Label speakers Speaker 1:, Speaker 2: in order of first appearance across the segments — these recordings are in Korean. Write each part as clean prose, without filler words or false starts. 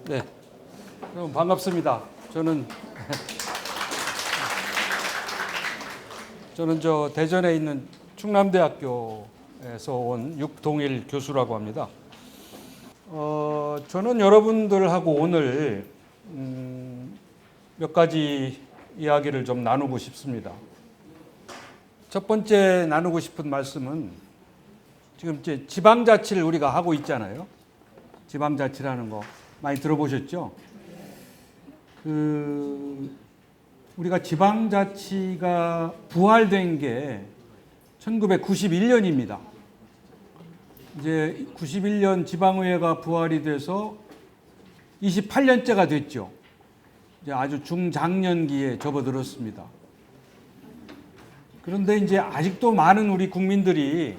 Speaker 1: 네, 여러분 반갑습니다. 저는 저 대전에 있는 충남대학교에서 온 육동일 교수라고 합니다. 저는 여러분들하고 오늘 몇 가지 이야기를 좀 나누고 싶습니다. 첫 번째 나누고 싶은 말씀은 지금 이제 지방자치를 우리가 하고 있잖아요. 지방자치라는 거 많이 들어보셨죠? 우리가 지방자치가 부활된 게 1991년입니다. 이제 91년 지방의회가 부활이 돼서 28년째가 됐죠. 이제 아주 중장년기에 접어들었습니다. 그런데 이제 아직도 많은 우리 국민들이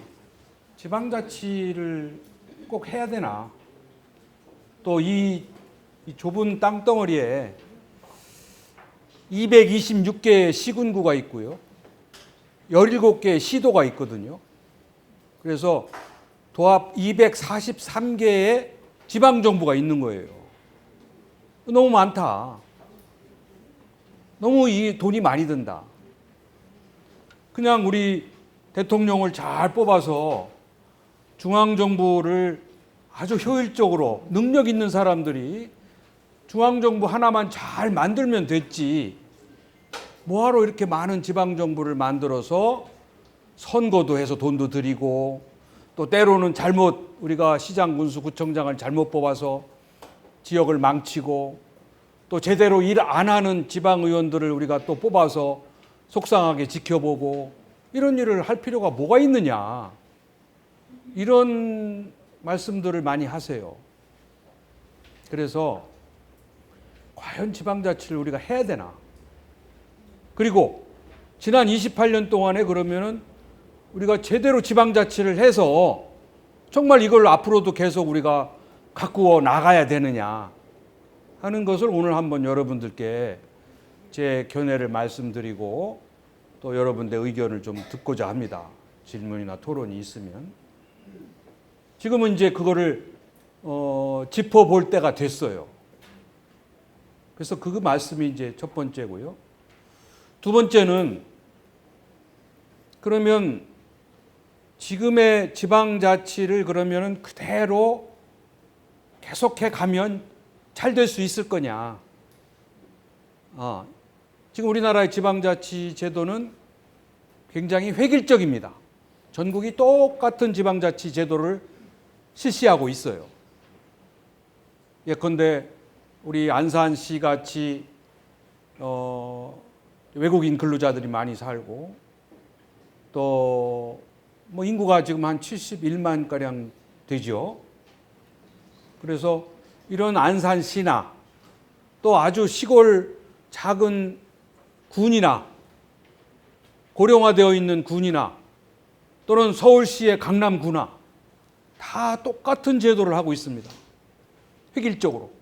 Speaker 1: 지방자치를 꼭 해야 되나? 또 이 좁은 땅덩어리에 226개의 시군구가 있고요. 17개의 시도가 있거든요. 그래서 도합 243개의 지방정부가 있는 거예요. 너무 많다. 너무 이 돈이 많이 든다. 그냥 우리 대통령을 잘 뽑아서 중앙정부를 아주 효율적으로 능력 있는 사람들이 중앙정부 하나만 잘 만들면 됐지. 뭐하러 이렇게 많은 지방정부를 만들어서 선거도 해서 돈도 들이고 또 때로는 잘못 우리가 시장, 군수, 구청장을 잘못 뽑아서 지역을 망치고 또 제대로 일 안 하는 지방의원들을 우리가 또 뽑아서 속상하게 지켜보고 이런 일을 할 필요가 뭐가 있느냐. 이런 말씀들을 많이 하세요. 그래서 과연 지방자치를 우리가 해야 되나? 그리고 지난 28년 동안에 그러면은 우리가 제대로 지방자치를 해서 정말 이걸 앞으로도 계속 우리가 가꾸어 나가야 되느냐 하는 것을 오늘 한번 여러분들께 제 견해를 말씀드리고 또 여러분들의 의견을 좀 듣고자 합니다. 질문이나 토론이 있으면. 지금은 이제 그거를 짚어볼 때가 됐어요. 그래서 그 말씀이 이제 첫 번째고요. 두 번째는 그러면 지금의 지방자치를 그러면은 그대로 계속해 가면 잘 될 수 있을 거냐. 지금 우리나라의 지방자치 제도는 굉장히 획일적입니다. 전국이 똑같은 지방자치 제도를 실시하고 있어요. 예컨대 우리 안산시 같이 외국인 근로자들이 많이 살고 또 뭐 인구가 지금 한 71만 가량 되죠. 그래서 이런 안산시나 또 아주 시골 작은 군이나 고령화되어 있는 군이나 또는 서울시의 강남구나 다 똑같은 제도를 하고 있습니다. 획일적으로.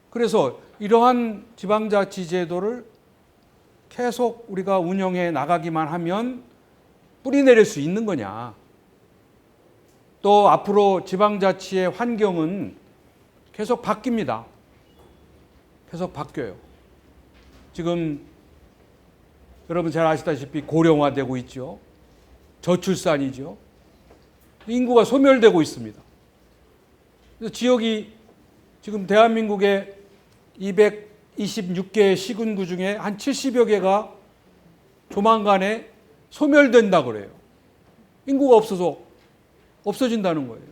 Speaker 1: 그래서 이러한 지방자치 제도를 계속 우리가 운영해 나가기만 하면 뿌리 내릴 수 있는 거냐. 또 앞으로 지방자치의 환경은 계속 바뀝니다. 계속 바뀌어요. 지금 여러분 잘 아시다시피 고령화되고 있죠. 저출산이죠. 인구가 소멸되고 있습니다. 그래서 지역이 지금 대한민국의 226개의 시군구 중에 한 70여 개가 조만간에 소멸된다 그래요. 인구가 없어서 없어진다는 거예요.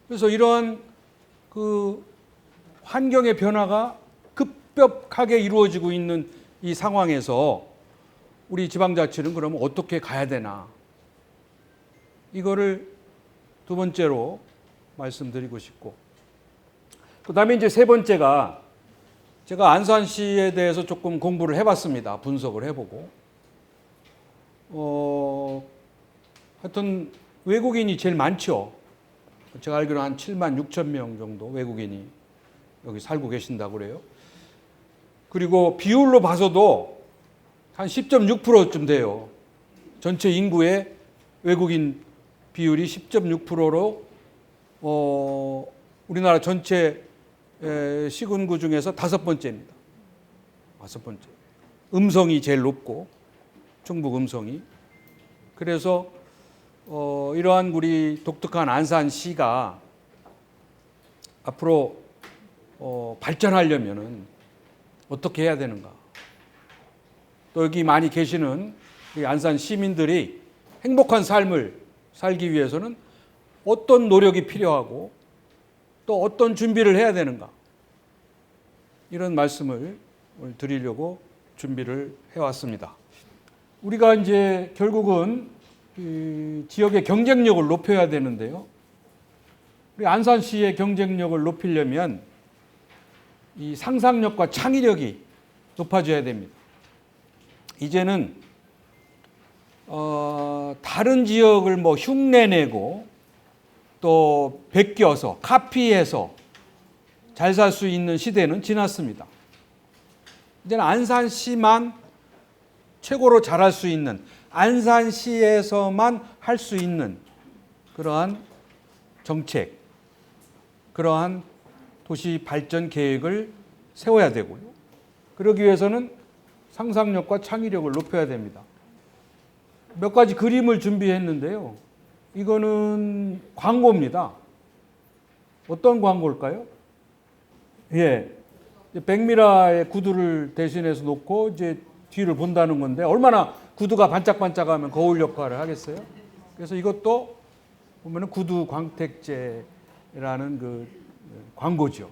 Speaker 1: 그래서 이러한 그 환경의 변화가 급격하게 이루어지고 있는 이 상황에서 우리 지방자치는 그러면 어떻게 가야 되나? 이거를 두 번째로 말씀드리고 싶고, 그 다음에 이제 세 번째가 제가 안산시에 대해서 조금 공부를 해봤습니다. 분석을 해보고. 하여튼 외국인이 제일 많죠. 제가 알기로 한 7만 6천 명 정도 외국인이 여기 살고 계신다고 그래요. 그리고 비율로 봐서도 한 10.6%쯤 돼요. 전체 인구의 외국인 비율이 10.6%로 우리나라 전체 시군구 중에서 5번째입니다. 5번째. 음성이 제일 높고, 충북 음성이. 그래서 이러한 우리 독특한 안산시가 앞으로 발전하려면은 어떻게 해야 되는가? 또 여기 많이 계시는 우리 안산 시민들이 행복한 삶을 살기 위해서는 어떤 노력이 필요하고 또 어떤 준비를 해야 되는가? 이런 말씀을 오늘 드리려고 준비를 해왔습니다. 우리가 이제 결국은 이 지역의 경쟁력을 높여야 되는데요. 우리 안산시의 경쟁력을 높이려면 이 상상력과 창의력이 높아져야 됩니다. 이제는 다른 지역을 뭐 흉내내고 또 베껴서 카피해서 잘 살 수 있는 시대는 지났습니다. 이제는 안산시만 최고로 잘할 수 있는, 안산시에서만 할 수 있는 그러한 정책, 그러한 도시 발전 계획을 세워야 되고요. 그러기 위해서는 상상력과 창의력을 높여야 됩니다. 몇 가지 그림을 준비했는데요. 이거는 광고입니다. 어떤 광고일까요? 예. 백미라의 구두를 대신해서 놓고 이제 뒤를 본다는 건데 얼마나 구두가 반짝반짝하면 거울 역할을 하겠어요? 그래서 이것도 보면은 구두 광택제라는 그 광고죠.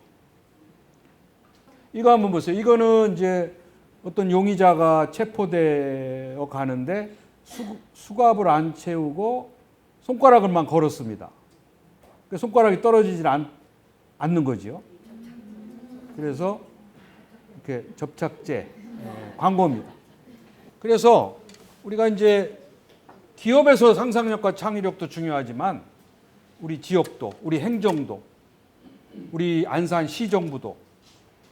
Speaker 1: 이거 한번 보세요. 이거는 이제 어떤 용의자가 체포되어 가는데 수갑을 안 채우고 손가락을만 걸었습니다. 손가락이 떨어지질 않는 거지요. 그래서 이렇게 접착제 광고입니다. 그래서 우리가 이제 기업에서 상상력과 창의력도 중요하지만 우리 지역도, 우리 행정도, 우리 안산시정부도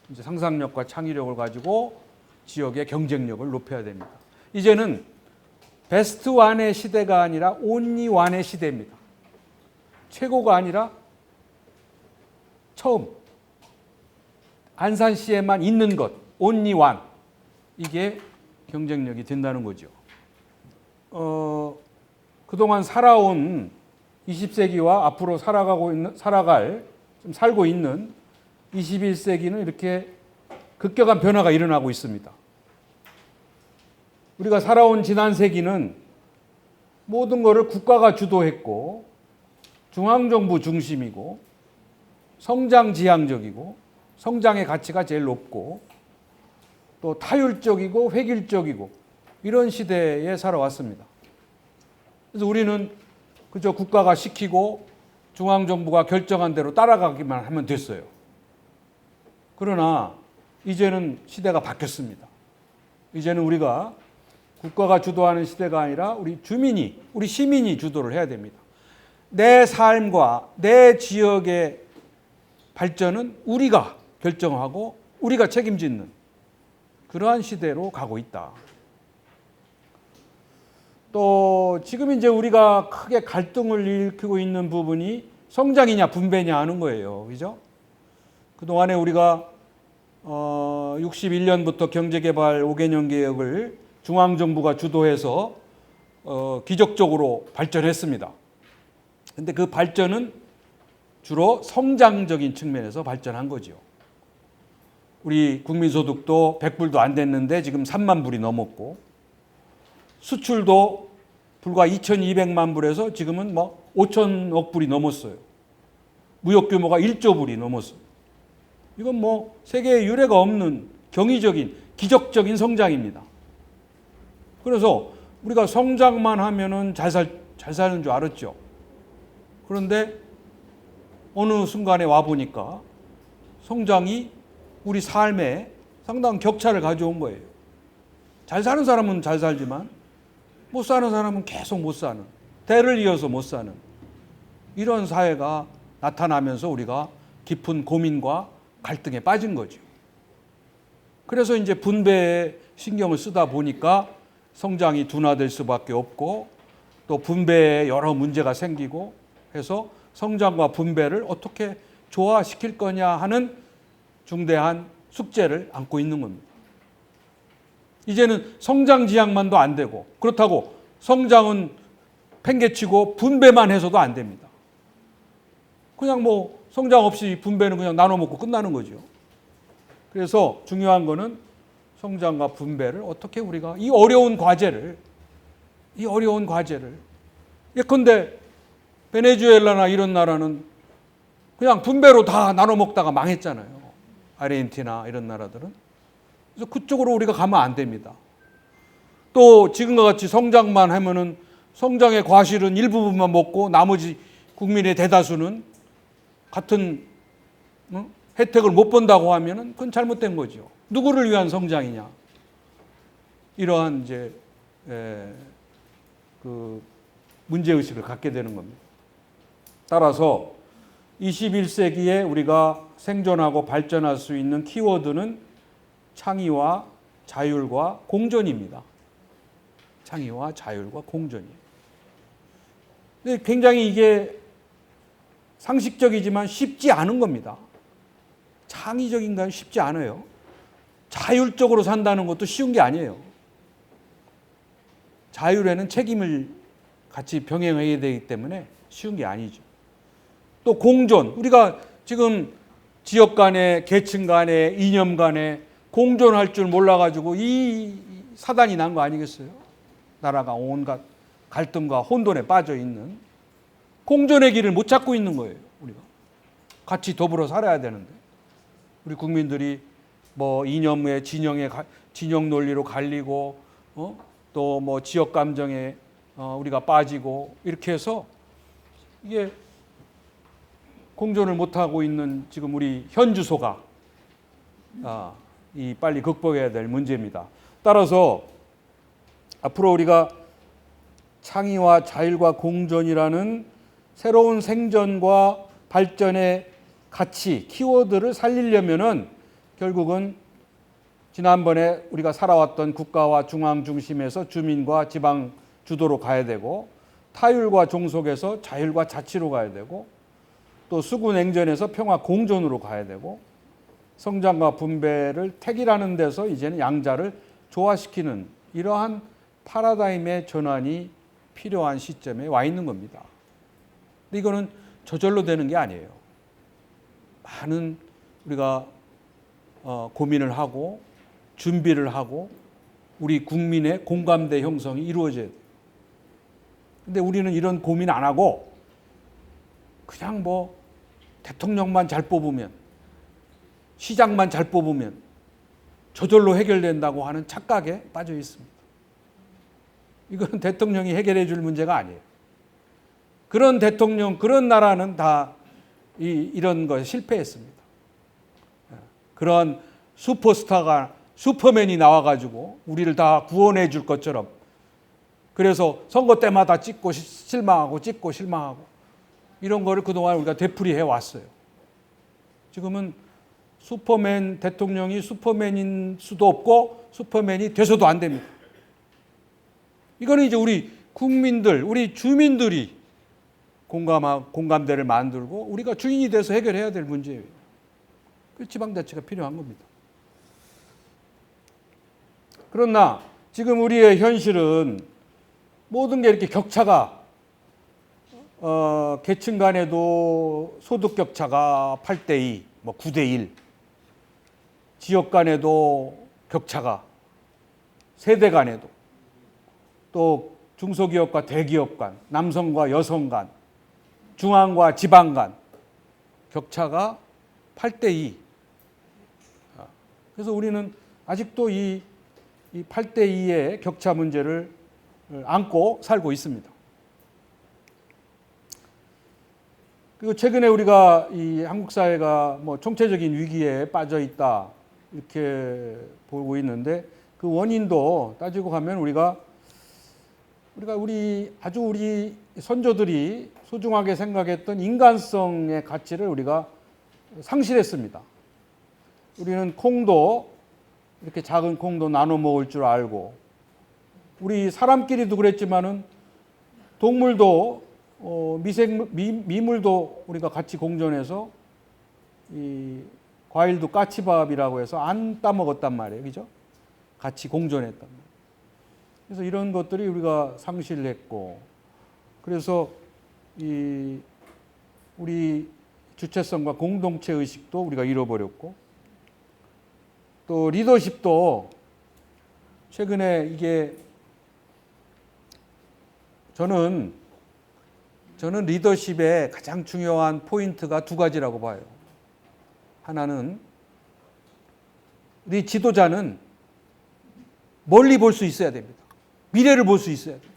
Speaker 1: 이제 상상력과 창의력을 가지고 지역의 경쟁력을 높여야 됩니다. 이제는 베스트 원의 시대가 아니라 온리 원의 시대입니다. 최고가 아니라 처음 안산시에만 있는 것, 온리 원. 이게 경쟁력이 된다는 거죠. 그동안 살아온 20세기와 앞으로 살고 있는 21세기는 이렇게 급격한 변화가 일어나고 있습니다. 우리가 살아온 지난 세기는 모든 것을 국가가 주도했고 중앙정부 중심이고 성장지향적이고 성장의 가치가 제일 높고 또 타율적이고 획일적이고 이런 시대에 살아왔습니다. 그래서 우리는 그저 국가가 시키고 중앙정부가 결정한 대로 따라가기만 하면 됐어요. 그러나 이제는 시대가 바뀌었습니다. 이제는 우리가 국가가 주도하는 시대가 아니라 우리 주민이, 우리 시민이 주도를 해야 됩니다. 내 삶과 내 지역의 발전은 우리가 결정하고 우리가 책임짓는 그러한 시대로 가고 있다. 또 지금 이제 우리가 크게 갈등을 일으키고 있는 부분이 성장이냐 분배냐 하는 거예요. 그죠? 그동안에 우리가 61년부터 경제개발 5개년 계획을 중앙정부가 주도해서 기적적으로 발전했습니다. 그런데 그 발전은 주로 성장적인 측면에서 발전한 거죠. 우리 국민소득도 100불도 안 됐는데 지금 3만 불이 넘었고 수출도 불과 2,200만 불에서 지금은 뭐 5천억 불이 넘었어요. 무역 규모가 1조 불이 넘었어요. 이건 뭐 세계에 유례가 없는 경이적인 기적적인 성장입니다. 그래서 우리가 성장만 하면은 잘 사는 줄 알았죠. 그런데 어느 순간에 와 보니까 성장이 우리 삶에 상당한 격차를 가져온 거예요. 잘 사는 사람은 잘 살지만 못 사는 사람은 계속 못 사는, 대를 이어서 못 사는 이런 사회가 나타나면서 우리가 깊은 고민과 갈등에 빠진 거죠. 그래서 이제 분배에 신경을 쓰다 보니까 성장이 둔화될 수밖에 없고 또 분배에 여러 문제가 생기고 해서 성장과 분배를 어떻게 조화시킬 거냐 하는 중대한 숙제를 안고 있는 겁니다. 이제는 성장 지향만도 안 되고, 그렇다고 성장은 팽개치고 분배만 해서도 안 됩니다. 그냥 뭐 성장 없이 분배는 그냥 나눠 먹고 끝나는 거죠. 그래서 중요한 거는 성장과 분배를 어떻게 우리가 이 어려운 과제를 예컨대 베네수엘라나 이런 나라는 그냥 분배로 다 나눠 먹다가 망했잖아요. 아르헨티나 이런 나라들은. 그래서 그쪽으로 우리가 가면 안 됩니다. 또 지금과 같이 성장만 하면은 성장의 과실은 일부분만 먹고 나머지 국민의 대다수는 같은 혜택을 못 본다고 하면은 그건 잘못된 거죠. 누구를 위한 성장이냐? 이러한 이제 그 문제 의식을 갖게 되는 겁니다. 따라서 21세기에 우리가 생존하고 발전할 수 있는 키워드는 창의와 자율과 공존입니다. 창의와 자율과 공존이에요. 근데 굉장히 이게 상식적이지만 쉽지 않은 겁니다. 창의적인 건 쉽지 않아요. 자율적으로 산다는 것도 쉬운 게 아니에요. 자율에는 책임을 같이 병행해야 되기 때문에 쉬운 게 아니죠. 또 공존, 우리가 지금 지역 간에, 계층 간에, 이념 간에 공존할 줄 몰라가지고 이 사단이 난 거 아니겠어요? 나라가 온갖 갈등과 혼돈에 빠져 있는 공존의 길을 못 찾고 있는 거예요. 우리가 같이 더불어 살아야 되는데 우리 국민들이 뭐 이념의 진영 논리로 갈리고 또 뭐 지역 감정에 우리가 빠지고 이렇게 해서 이게 공존을 못 하고 있는 지금 우리 현 주소가 이 빨리 극복해야 될 문제입니다. 따라서 앞으로 우리가 창의와 자율과 공존이라는 새로운 생존과 발전의 가치, 키워드를 살리려면은 결국은 지난번에 우리가 살아왔던 국가와 중앙 중심에서 주민과 지방 주도로 가야 되고, 타율과 종속에서 자율과 자치로 가야 되고, 또 수구 냉전에서 평화 공존으로 가야 되고, 성장과 분배를 택일하는 데서 이제는 양자를 조화시키는 이러한 파라다임의 전환이 필요한 시점에 와 있는 겁니다. 근데 이거는 저절로 되는 게 아니에요. 많은 우리가 고민을 하고 준비를 하고 우리 국민의 공감대 형성이 이루어져야 돼요. 근데 우리는 이런 고민 안 하고 그냥 뭐 대통령만 잘 뽑으면, 시장만 잘 뽑으면 저절로 해결된다고 하는 착각에 빠져 있습니다. 이건 대통령이 해결해 줄 문제가 아니에요. 그런 대통령, 그런 나라는 다 이런 거에 실패했습니다. 그런 슈퍼맨이 나와가지고 우리를 다 구원해 줄 것처럼, 그래서 선거 때마다 찍고 실망하고 찍고 실망하고 이런 거를 그동안 우리가 되풀이해 왔어요. 지금은 슈퍼맨 대통령이 슈퍼맨인 수도 없고 슈퍼맨이 돼서도 안 됩니다. 이거는 이제 우리 국민들, 우리 주민들이 공감대를 만들고 우리가 주인이 돼서 해결해야 될 문제예요. 그 지방자치가 필요한 겁니다. 그러나 지금 우리의 현실은 모든 게 이렇게 격차가 계층 간에도 소득 격차가 8대2, 뭐 9대1, 지역 간에도 격차가, 세대 간에도, 또 중소기업과 대기업 간, 남성과 여성 간, 중앙과 지방 간 격차가 8대2. 그래서 우리는 아직도 이 8대2의 격차 문제를 안고 살고 있습니다. 그리고 최근에 우리가 이 한국 사회가 뭐 총체적인 위기에 빠져 있다 이렇게 보고 있는데, 그 원인도 따지고 가면 우리 선조들이 소중하게 생각했던 인간성의 가치를 우리가 상실했습니다. 우리는 콩도 이렇게 작은 콩도 나눠 먹을 줄 알고, 우리 사람끼리도 그랬지만은 동물도 미물도 우리가 같이 공존해서 이 과일도 까치밥이라고 해서 안 따먹었단 말이에요. 그죠? 같이 공존했단 말이에요. 그래서 이런 것들이 우리가 상실을 했고, 그래서 우리 주체성과 공동체 의식도 우리가 잃어버렸고, 또 리더십도 최근에 이게 저는 리더십의 가장 중요한 포인트가 두 가지라고 봐요. 하나는 우리 지도자는 멀리 볼 수 있어야 됩니다. 미래를 볼 수 있어야 돼요.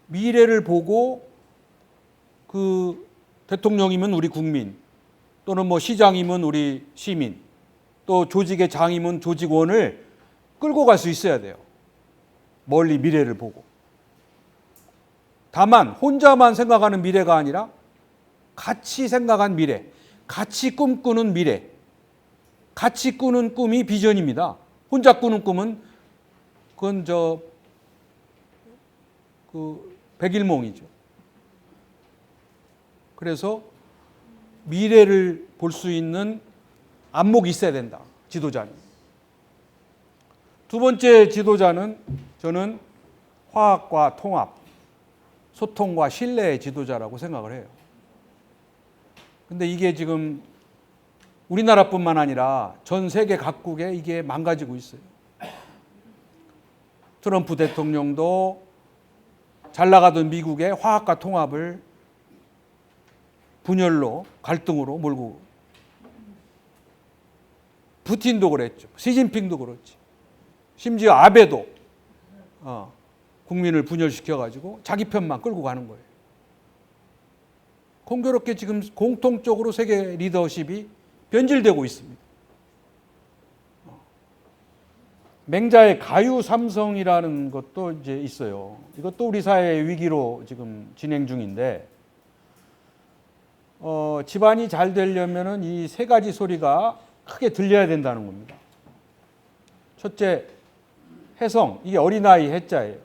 Speaker 1: 미래를 보고 그 대통령이면 우리 국민, 또는 뭐 시장이면 우리 시민, 또 조직의 장이면 조직원을 끌고 갈 수 있어야 돼요. 멀리 미래를 보고. 다만 혼자만 생각하는 미래가 아니라 같이 생각한 미래, 같이 꿈꾸는 미래, 같이 꾸는 꿈이 비전입니다. 혼자 꾸는 꿈은 그건 백일몽이죠. 그래서 미래를 볼 수 있는 안목이 있어야 된다. 지도자는. 두 번째 지도자는 저는 화합과 통합, 소통과 신뢰의 지도자라고 생각을 해요. 근데 이게 지금 우리나라뿐만 아니라 전 세계 각국에 이게 망가지고 있어요. 트럼프 대통령도 잘 나가던 미국의 화합과 통합을 분열로, 갈등으로 몰고, 푸틴도 그랬죠. 시진핑도 그렇지. 심지어 아베도 국민을 분열시켜가지고 자기 편만 끌고 가는 거예요. 공교롭게 지금 공통적으로 세계 리더십이 변질되고 있습니다. 맹자의 가유삼성이라는 것도 이제 있어요. 이것도 우리 사회의 위기로 지금 진행 중인데, 집안이 잘 되려면은 이 세 가지 소리가 크게 들려야 된다는 겁니다. 첫째, 해성, 이게 어린아이 해자예요.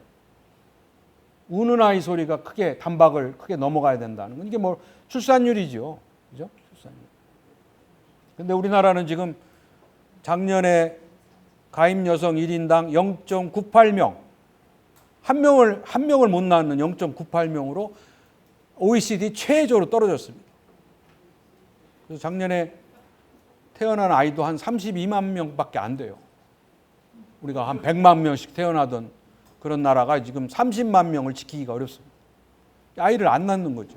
Speaker 1: 우는 아이 소리가 크게, 단박을 크게 넘어가야 된다는 건 이게 뭐 출산율이죠. 그죠? 출산율. 근데 우리나라는 지금 작년에 가임 여성 1인당 0.98명, 한 명을 못 낳는 0.98명으로 OECD 최저로 떨어졌습니다. 그래서 작년에 태어난 아이도 한 32만 명밖에 안 돼요. 우리가 한 100만 명씩 태어나던 그런 나라가 지금 30만 명을 지키기가 어렵습니다. 아이를 안 낳는 거죠.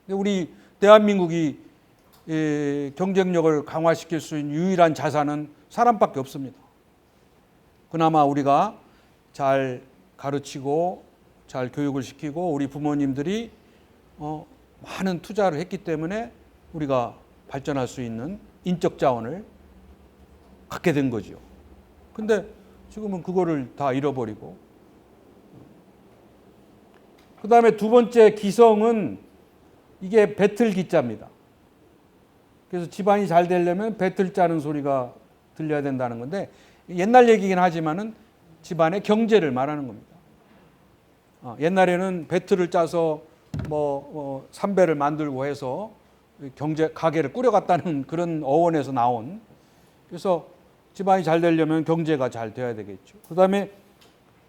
Speaker 1: 근데 우리 대한민국이 경쟁력을 강화시킬 수 있는 유일한 자산은 사람밖에 없습니다. 그나마 우리가 잘 가르치고 잘 교육을 시키고 우리 부모님들이 많은 투자를 했기 때문에 우리가 발전할 수 있는 인적 자원을 갖게 된 거죠. 근데 지금은 그거를 다 잃어버리고, 그 다음에 두 번째 기성은 이게 배틀 기자입니다. 그래서 집안이 잘 되려면 배틀 짜는 소리가 들려야 된다는 건데, 옛날 얘기긴 하지만은 집안의 경제를 말하는 겁니다. 옛날에는 배틀을 짜서 삼배를 만들고 해서 경제 가게를 꾸려갔다는 그런 어원에서 나온, 그래서 집안이 잘 되려면 경제가 잘 돼야 되겠죠. 그 다음에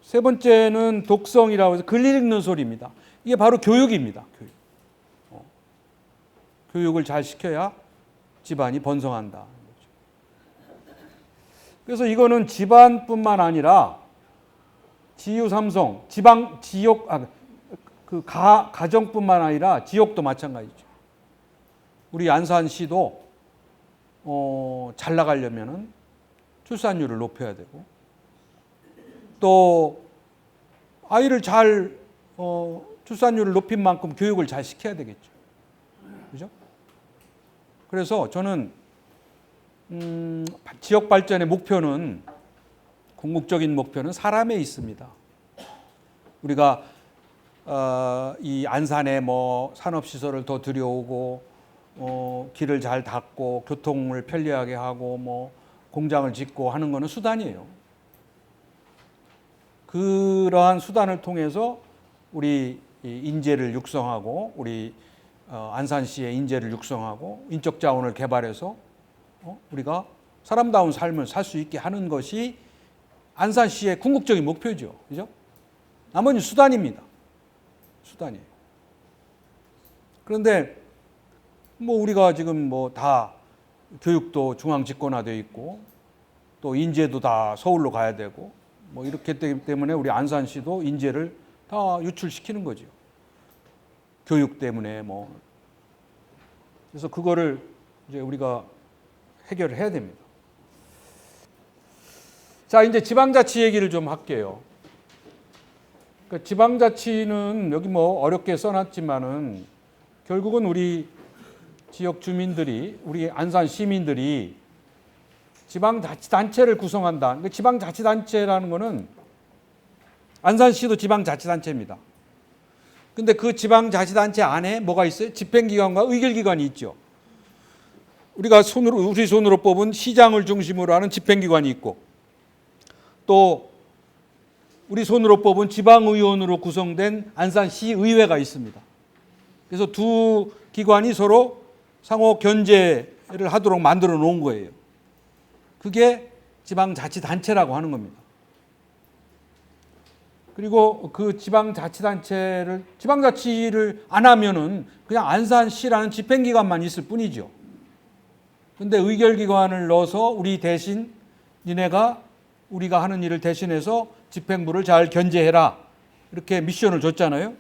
Speaker 1: 세 번째는 독성이라고 해서 글 읽는 소리입니다. 이게 바로 교육입니다. 교육을 잘 시켜야 집안이 번성한다. 그래서 이거는 집안뿐만 아니라 지유삼성, 가정뿐만 아니라 지역도 마찬가지죠. 우리 안산시도 잘 나가려면은 출산율을 높여야 되고, 또 아이를 잘 출산율을 높인 만큼 교육을 잘 시켜야 되겠죠. 그죠? 그래서 저는 지역 발전의 목표는, 궁극적인 목표는 사람에 있습니다. 우리가 이 안산에 산업시설을 더 들여오고 길을 잘 닦고 교통을 편리하게 하고 공장을 짓고 하는 것은 수단이에요. 그러한 수단을 통해서 우리 인재를 육성하고 우리 안산시의 인재를 육성하고 인적 자원을 개발해서 우리가 사람다운 삶을 살 수 있게 하는 것이 안산시의 궁극적인 목표죠. 그죠? 나머지 수단입니다. 수단이에요. 그런데 뭐 우리가 지금 뭐 다 교육도 중앙 집권화되어 있고 또 인재도 다 서울로 가야 되고 뭐 이렇기 때문에 우리 안산시도 인재를 다 유출시키는 거죠. 교육 때문에 뭐. 그래서 그거를 이제 우리가 해결을 해야 됩니다. 자, 이제 지방자치 얘기를 좀 할게요. 그러니까 지방자치는 여기 뭐 어렵게 써놨지만은 결국은 우리 지역 주민들이, 우리 안산 시민들이 지방자치단체를 구성한다. 그러니까 지방자치단체라는 거는 안산시도 지방자치단체입니다. 근데 그 지방자치단체 안에 뭐가 있어요? 집행기관과 의결기관이 있죠. 우리 손으로 뽑은 시장을 중심으로 하는 집행기관이 있고 또 우리 손으로 뽑은 지방의원으로 구성된 안산시의회가 있습니다. 그래서 두 기관이 서로 상호 견제를 하도록 만들어 놓은 거예요. 그게 지방자치단체라고 하는 겁니다. 그리고 그 지방자치단체를, 지방자치를 안 하면은 그냥 안산시라는 집행기관만 있을 뿐이죠. 근데 의결기관을 넣어서 우리 대신 니네가 우리가 하는 일을 대신해서 집행부를 잘 견제해라. 이렇게 미션을 줬잖아요.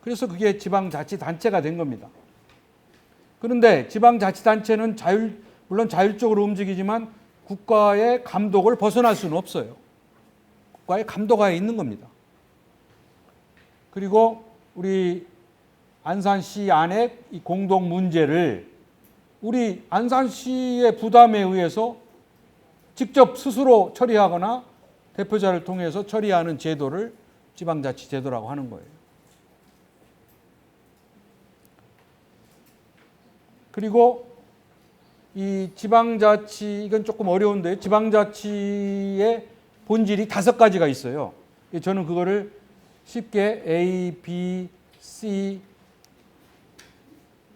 Speaker 1: 그래서 그게 지방자치단체가 된 겁니다. 그런데 지방자치단체는 물론 자율적으로 움직이지만 국가의 감독을 벗어날 수는 없어요. 국가의 감독하에 있는 겁니다. 그리고 우리 안산시 안에 이 공동 문제를 우리 안산시의 부담에 의해서 직접 스스로 처리하거나 대표자를 통해서 처리하는 제도를 지방자치 제도라고 하는 거예요. 그리고 이 지방자치, 이건 조금 어려운데 지방자치의 본질이 5가지가 있어요. 저는 그거를 쉽게 A, B, C,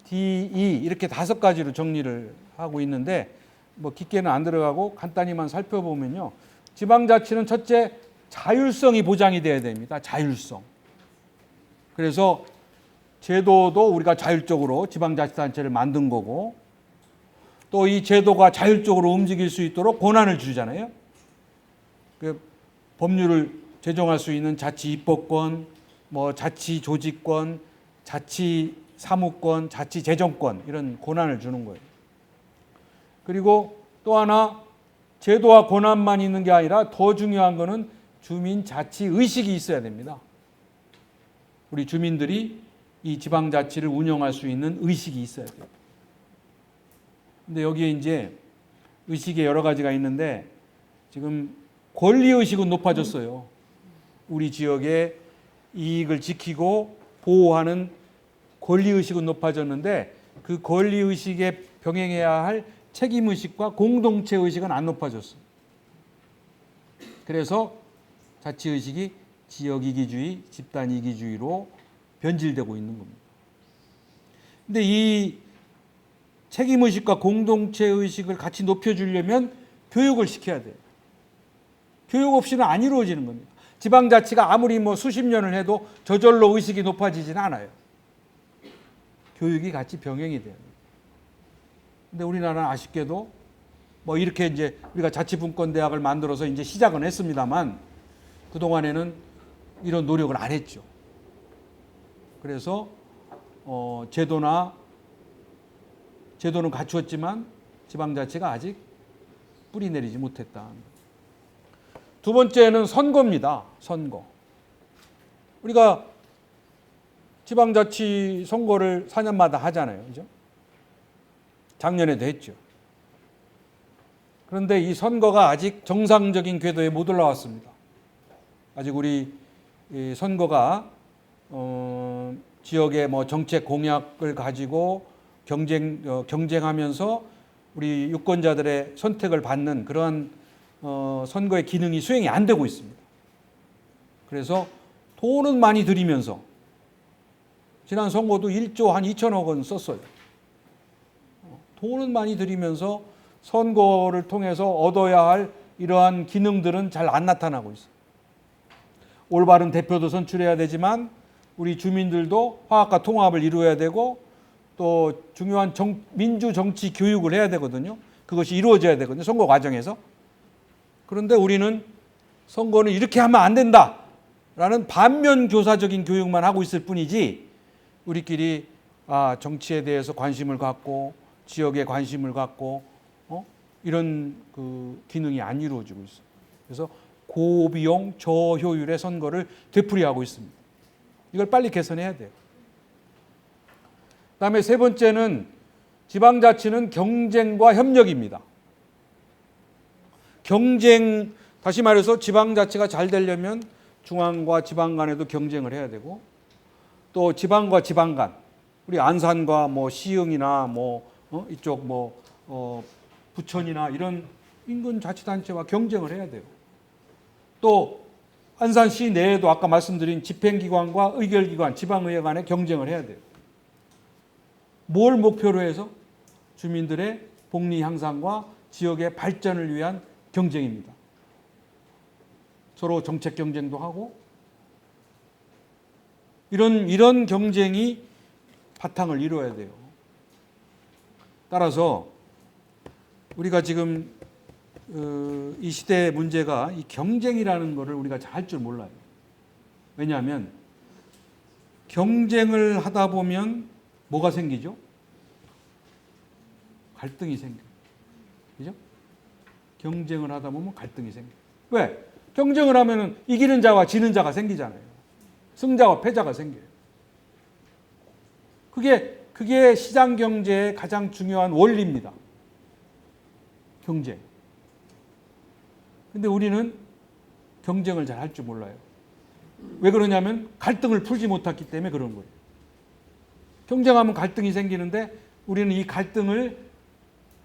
Speaker 1: D, E 이렇게 5가지로 정리를 하고 있는데 뭐 깊게는 안 들어가고 간단히만 살펴보면요. 지방자치는 첫째 자율성이 보장이 돼야 됩니다. 자율성. 그래서 제도도 우리가 자율적으로 지방자치단체를 만든 거고 또 이 제도가 자율적으로 움직일 수 있도록 권한을 주잖아요. 그 법률을 제정할 수 있는 자치 입법권, 뭐 자치 조직권, 자치 사무권, 자치 재정권 이런 권한을 주는 거예요. 그리고 또 하나 제도와 권한만 있는 게 아니라 더 중요한 거는 주민 자치 의식이 있어야 됩니다. 우리 주민들이 이 지방자치를 운영할 수 있는 의식이 있어야 돼요. 근데 여기에 이제 의식에 여러 가지가 있는데 지금 권리의식은 높아졌어요. 우리 지역의 이익을 지키고 보호하는 권리의식은 높아졌는데 그 권리의식에 병행해야 할 책임의식과 공동체의식은 안 높아졌어요. 그래서 자치의식이 지역이기주의, 집단이기주의로 변질되고 있는 겁니다. 근데 이 책임의식과 공동체의식을 같이 높여주려면 교육을 시켜야 돼요. 교육 없이는 안 이루어지는 겁니다. 지방자치가 아무리 뭐 수십 년을 해도 저절로 의식이 높아지지는 않아요. 교육이 같이 병행이 돼요. 근데 우리나라는 아쉽게도 뭐 이렇게 이제 우리가 자치분권대학을 만들어서 이제 시작은 했습니다만 그동안에는 이런 노력을 안 했죠. 그래서 제도는 갖추었지만 지방자치가 아직 뿌리 내리지 못했다. 두 번째는 선거입니다. 선거. 우리가 지방자치 선거를 4년마다 하잖아요. 그죠? 작년에도 했죠. 그런데 이 선거가 아직 정상적인 궤도에 못 올라왔습니다. 아직 우리 선거가 지역의 뭐 정책 공약을 가지고 경쟁하면서 우리 유권자들의 선택을 받는 그런 선거의 기능이 수행이 안 되고 있습니다. 그래서 돈은 많이 들이면서 지난 선거도 1조 한 2천억 원 썼어요. 돈은 많이 들이면서 선거를 통해서 얻어야 할 이러한 기능들은 잘 안 나타나고 있어요. 올바른 대표도 선출해야 되지만 우리 주민들도 화합과 통합을 이루어야 되고 또 중요한 민주 정치 교육을 해야 되거든요. 그것이 이루어져야 되거든요. 선거 과정에서. 그런데 우리는 선거는 이렇게 하면 안 된다라는 반면 교사적인 교육만 하고 있을 뿐이지 우리끼리 정치에 대해서 관심을 갖고 지역에 관심을 갖고 이런 그 기능이 안 이루어지고 있어요. 그래서 고비용 저효율의 선거를 되풀이하고 있습니다. 이걸 빨리 개선해야 돼요. 그다음에 세 번째는 지방자치는 경쟁과 협력입니다. 경쟁, 다시 말해서 지방자치가 잘 되려면 중앙과 지방 간에도 경쟁을 해야 되고 또 지방과 지방 간, 우리 안산과 뭐 시흥이나 이쪽 부천이나 이런 인근 자치단체와 경쟁을 해야 돼요. 또 안산시 내에도 아까 말씀드린 집행기관과 의결기관, 지방의회 간에 경쟁을 해야 돼요. 뭘 목표로 해서? 주민들의 복리 향상과 지역의 발전을 위한 경쟁입니다. 서로 정책 경쟁도 하고 이런 경쟁이 바탕을 이루어야 돼요. 따라서 우리가 지금 이 시대의 문제가 이 경쟁이라는 것을 우리가 잘 할 줄 몰라요. 왜냐하면 경쟁을 하다 보면 뭐가 생기죠? 갈등이 생겨요. 그죠? 경쟁을 하다 보면 갈등이 생겨요. 왜? 경쟁을 하면 이기는 자와 지는 자가 생기잖아요. 승자와 패자가 생겨요. 그게 시장 경제의 가장 중요한 원리입니다. 경쟁. 근데 우리는 경쟁을 잘 할 줄 몰라요. 왜 그러냐면 갈등을 풀지 못했기 때문에 그런 거예요. 경쟁하면 갈등이 생기는데 우리는 이 갈등을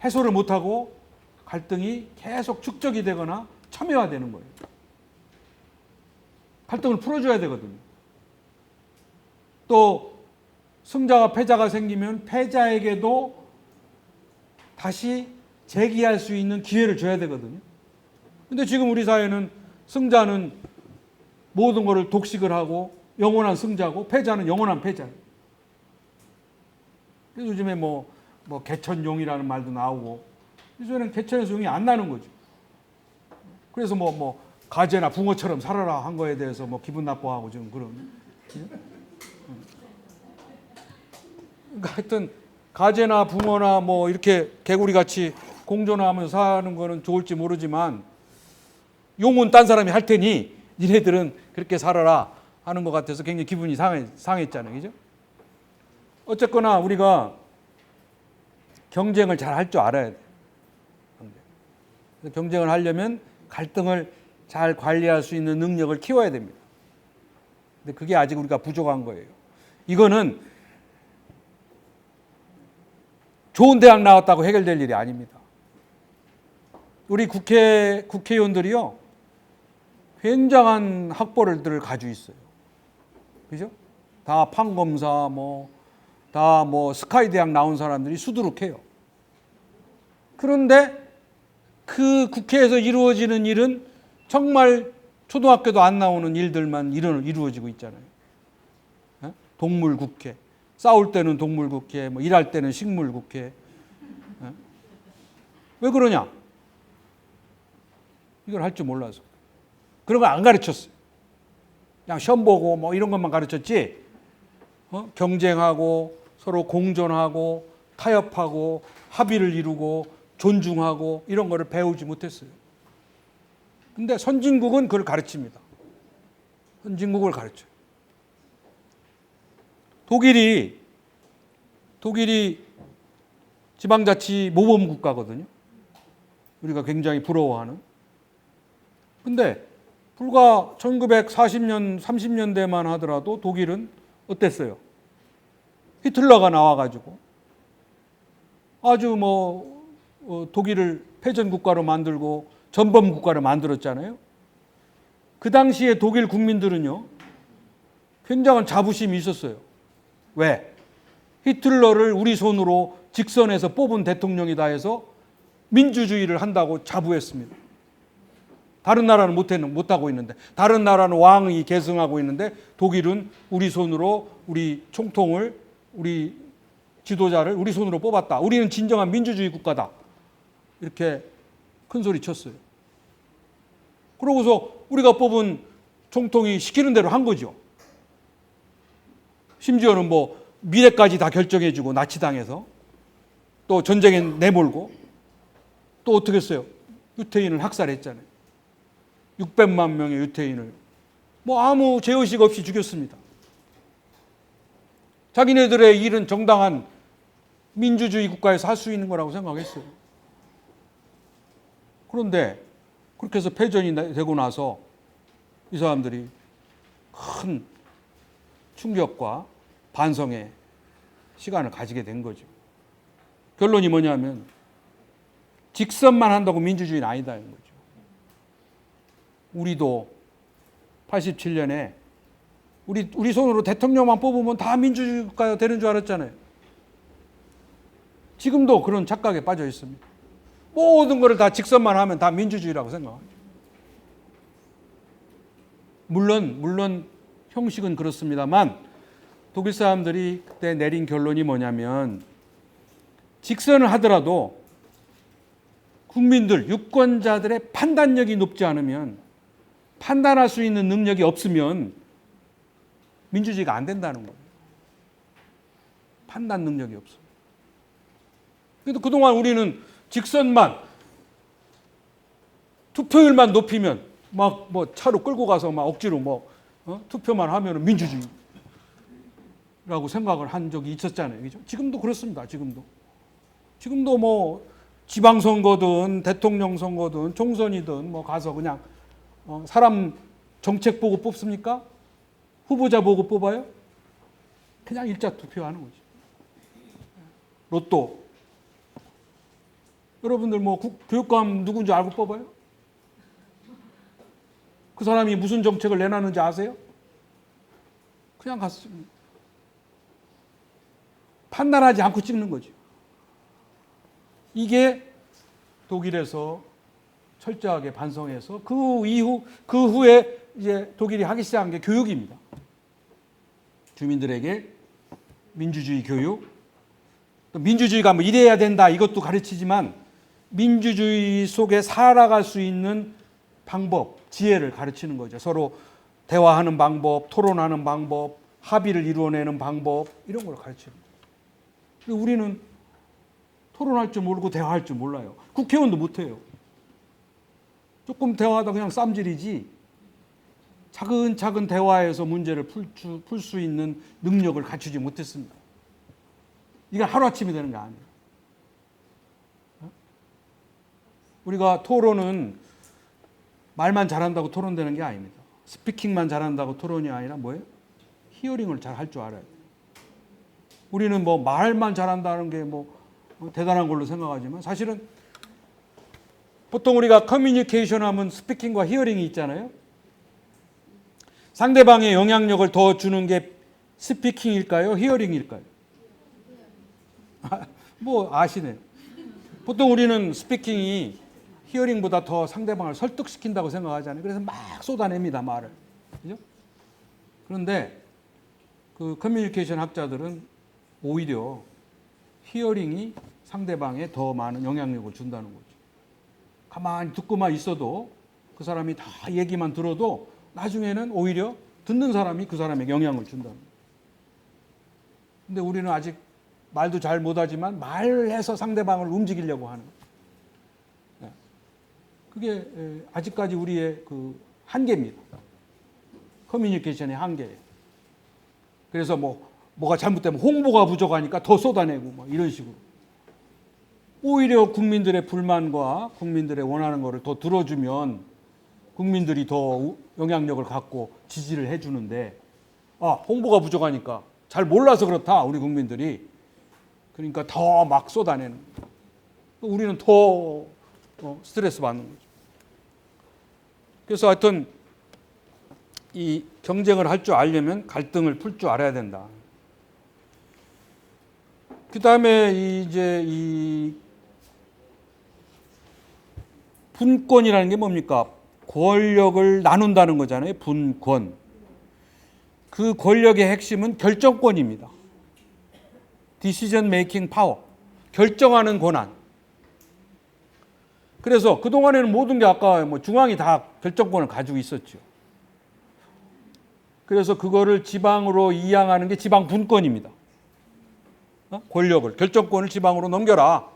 Speaker 1: 해소를 못하고 갈등이 계속 축적이 되거나 첨예화되는 거예요. 갈등을 풀어줘야 되거든요. 또 승자와 패자가 생기면 패자에게도 다시 재기할 수 있는 기회를 줘야 되거든요. 근데 지금 우리 사회는 승자는 모든 것을 독식을 하고 영원한 승자고 패자는 영원한 패자예요. 그래서 요즘에 뭐 개천용이라는 말도 나오고 요즘에는 개천에서 용이 안 나는 거죠. 그래서 가재나 붕어처럼 살아라 한 거에 대해서 기분 나빠하고 지금 그런. 그러니까 하여튼 가재나 붕어나 이렇게 개구리 같이 공존하면서 사는 거는 좋을지 모르지만 용은 딴 사람이 할 테니 니네들은 그렇게 살아라 하는 것 같아서 굉장히 기분이 상했잖아요. 그죠? 어쨌거나 우리가 경쟁을 잘 할 줄 알아야 돼요. 경쟁을 하려면 갈등을 잘 관리할 수 있는 능력을 키워야 됩니다. 근데 그게 아직 우리가 부족한 거예요. 이거는 좋은 대학 나왔다고 해결될 일이 아닙니다. 우리 국회의원들이요, 굉장한 학벌들을 가지고 있어요. 그죠? 다 판검사, 다 스카이 대학 나온 사람들이 수두룩해요. 그런데 그 국회에서 이루어지는 일은 정말 초등학교도 안 나오는 일들만 이루어지고 있잖아요. 동물국회, 싸울 때는 동물국회, 일할 때는 식물국회. 왜 그러냐? 이걸 할 줄 몰라서. 그런 걸 안 가르쳤어요. 그냥 시험 보고 이런 것만 가르쳤지, 경쟁하고 서로 공존하고 타협하고 합의를 이루고 존중하고 이런 거를 배우지 못했어요. 근데 선진국은 그걸 가르칩니다. 선진국을 가르쳐요. 독일이 지방자치 모범 국가거든요. 우리가 굉장히 부러워하는. 근데 불과 1940년, 30년대만 하더라도 독일은 어땠어요? 히틀러가 나와가지고 아주 독일을 패전 국가로 만들고 전범 국가를 만들었잖아요. 그 당시에 독일 국민들은요, 굉장한 자부심이 있었어요. 왜? 히틀러를 우리 손으로 직선에서 뽑은 대통령이다 해서 민주주의를 한다고 자부했습니다. 다른 나라는 못하고 있는데, 다른 나라는 왕이 계승하고 있는데 독일은 우리 손으로 우리 총통을, 우리 지도자를 우리 손으로 뽑았다. 우리는 진정한 민주주의 국가다. 이렇게 큰 소리 쳤어요. 그러고서 우리가 뽑은 총통이 시키는 대로 한 거죠. 심지어는 뭐 미래까지 다 결정해주고, 나치당해서 또 전쟁에 내몰고, 또 어떻게 했어요? 유태인을 학살했잖아요. 600만 명의 유태인을 뭐 아무 죄의식 없이 죽였습니다. 자기네들의 일은 정당한 민주주의 국가에서 할 수 있는 거라고 생각했어요. 그런데 그렇게 해서 패전이 되고 나서 이 사람들이 큰 충격과 반성의 시간을 가지게 된 거죠. 결론이 뭐냐면 직선만 한다고 민주주의는 아니다는 거죠. 우리도 87년에 우리 손으로 대통령만 뽑으면 다 민주주의 국가가 되는 줄 알았잖아요. 지금도 그런 착각에 빠져 있습니다. 모든 것을 다 직선만 하면 다 민주주의라고 생각하죠. 물론 형식은 그렇습니다만 독일 사람들이 그때 내린 결론이 뭐냐면 직선을 하더라도 국민들, 유권자들의 판단력이 높지 않으면, 판단할 수 있는 능력이 없으면 민주주의가 안 된다는 거예요. 판단 능력이 없어. 그래도 그동안 우리는 직선만, 투표율만 높이면 막 뭐 차로 끌고 가서 막 억지로 투표만 하면 민주주의라고 생각을 한 적이 있었잖아요. 그죠? 지금도 그렇습니다. 지금도 뭐 지방선거든 대통령 선거든 총선이든 뭐 가서 그냥 사람 정책 보고 뽑습니까? 후보자 보고 뽑아요? 그냥 일자 투표하는 거지. 로또. 여러분들 뭐 교육감 누군지 알고 뽑아요? 그 사람이 무슨 정책을 내놨는지 아세요? 그냥 갔습니다. 판단하지 않고 찍는 거죠. 이게 독일에서 철저하게 반성해서 그 후에 이제 독일이 하기 시작한 게 교육입니다. 주민들에게 민주주의 교육. 또 민주주의가 뭐 이래야 된다 이것도 가르치지만 민주주의 속에 살아갈 수 있는 방법, 지혜를 가르치는 거죠. 서로 대화하는 방법, 토론하는 방법, 합의를 이루어내는 방법 이런 걸 가르치는 거죠. 우리는 토론할 줄 모르고 대화할 줄 몰라요. 국회의원도 못해요. 조금 대화하다 그냥 쌈질이지 차근차근 대화해서 문제를 풀 수 있는 능력을 갖추지 못했습니다. 이건 하루아침이 되는 게 아니에요. 우리가 토론은 말만 잘한다고 토론되는 게 아닙니다. 스피킹만 잘한다고 토론이 아니라 뭐예요? 히어링을 잘 할 줄 알아요. 우리는 뭐 말만 잘한다는 게 뭐 대단한 걸로 생각하지만 사실은 보통 우리가 커뮤니케이션 하면 스피킹과 히어링이 있잖아요. 상대방의 영향력을 더 주는 게 스피킹일까요? 히어링일까요? 뭐 아시네요. 보통 우리는 스피킹이 히어링보다 더 상대방을 설득시킨다고 생각하잖아요. 그래서 막 쏟아냅니다, 말을. 그죠? 그런데 그 커뮤니케이션 학자들은 오히려 히어링이 상대방에 더 많은 영향력을 준다는 거죠. 가만히 듣고만 있어도 그 사람이 다 얘기만 들어도 나중에는 오히려 듣는 사람이 그 사람에게 영향을 준다는 거죠. 근데 우리는 아직 말도 잘 못하지만 말해서 상대방을 움직이려고 하는 거예요. 그게 아직까지 우리의 그 한계입니다. 커뮤니케이션의 한계예요. 그래서 뭐가 잘못되면 홍보가 부족하니까 더 쏟아내고 막 이런 식으로. 오히려 국민들의 불만과 국민들의 원하는 것을 더 들어주면 국민들이 더 영향력을 갖고 지지를 해주는데 홍보가 부족하니까 잘 몰라서 그렇다 우리 국민들이. 그러니까 더 막 쏟아내는 거예요. 우리는 더 스트레스 받는 거죠. 그래서 하여튼 이 경쟁을 할 줄 알려면 갈등을 풀 줄 알아야 된다. 그 다음에 이제 이 분권이라는 게 뭡니까? 권력을 나눈다는 거잖아요. 분권. 그 권력의 핵심은 결정권입니다. Decision making power. 결정하는 권한. 그래서 그동안에는 모든 게 아까 뭐 중앙이 다 결정권을 가지고 있었죠. 그래서 그거를 지방으로 이양하는 게 지방 분권입니다. 권력을, 결정권을 지방으로 넘겨라.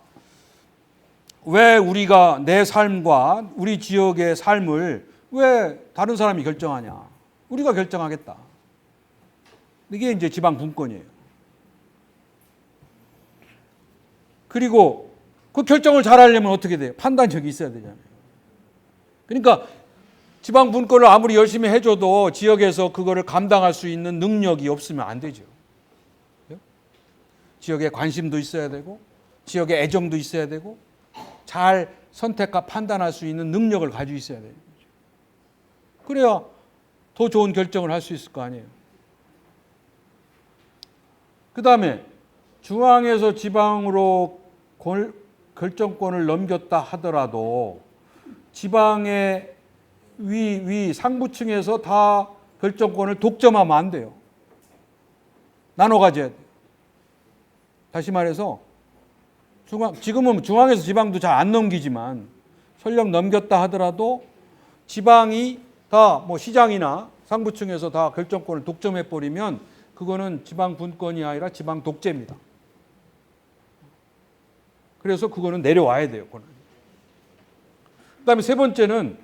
Speaker 1: 왜 우리가 내 삶과 우리 지역의 삶을 왜 다른 사람이 결정하냐? 우리가 결정하겠다. 이게 이제 지방 분권이에요. 그리고 그 결정을 잘 하려면 어떻게 돼요? 판단력이 있어야 되잖아요. 그러니까 지방 분권을 아무리 열심히 해줘도 지역에서 그거를 감당할 수 있는 능력이 없으면 안 되죠. 지역에 관심도 있어야 되고 지역에 애정도 있어야 되고 잘 선택과 판단할 수 있는 능력을 가지고 있어야 되는 거죠. 그래야 더 좋은 결정을 할 수 있을 거 아니에요. 그 다음에 중앙에서 지방으로 결정권을 넘겼다 하더라도 지방의 위 상부층에서 다 결정권을 독점하면 안 돼요. 나눠 가져야 돼요. 다시 말해서 지금은 중앙에서 지방도 잘 안 넘기지만 설령 넘겼다 하더라도 지방이 다 뭐 시장이나 상부층에서 다 결정권을 독점해 버리면 그거는 지방 분권이 아니라 지방 독재입니다. 그래서 그거는 내려와야 돼요. 그다음에 세 번째는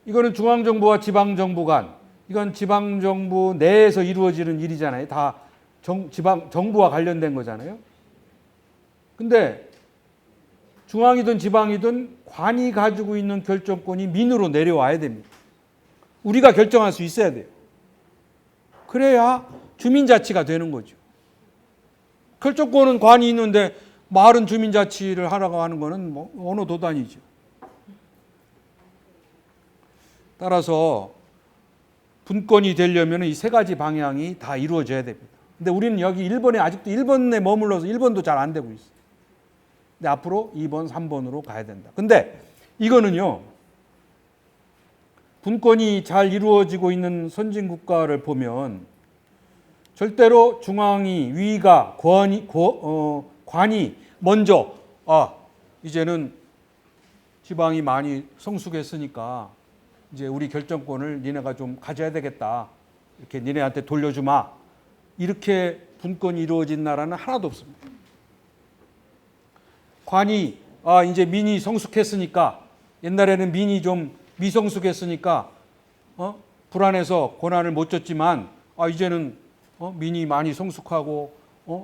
Speaker 1: 이거는 중앙정부와 지방정부 간, 이건 지방정부 내에서 이루어지는 일이잖아요. 다 정부와 관련된 거잖아요. 근데 중앙이든 지방이든 관이 가지고 있는 결정권이 민으로 내려와야 됩니다. 우리가 결정할 수 있어야 돼요. 그래야 주민자치가 되는 거죠. 결정권은 관이 있는데 마을은 주민자치를 하라고 하는 거는 뭐 어느 도단이죠. 따라서 분권이 되려면 이 세 가지 방향이 다 이루어져야 됩니다. 근데 우리는 여기 일본에 아직도 일본에 머물러서 일본도 잘 안 되고 있어요. 근데 앞으로 2번, 3번으로 가야 된다. 근데 이거는요, 분권이 잘 이루어지고 있는 선진국가를 보면 절대로 중앙이, 위가, 관이 먼저 이제는 지방이 많이 성숙했으니까 이제 우리 결정권을 니네가 좀 가져야 되겠다. 이렇게 니네한테 돌려주마. 이렇게 분권이 이루어진 나라는 하나도 없습니다. 관이 이제 민이 성숙했으니까 옛날에는 민이 좀 미성숙했으니까 불안해서 권한을 못 줬지만 이제는 민이 많이 성숙하고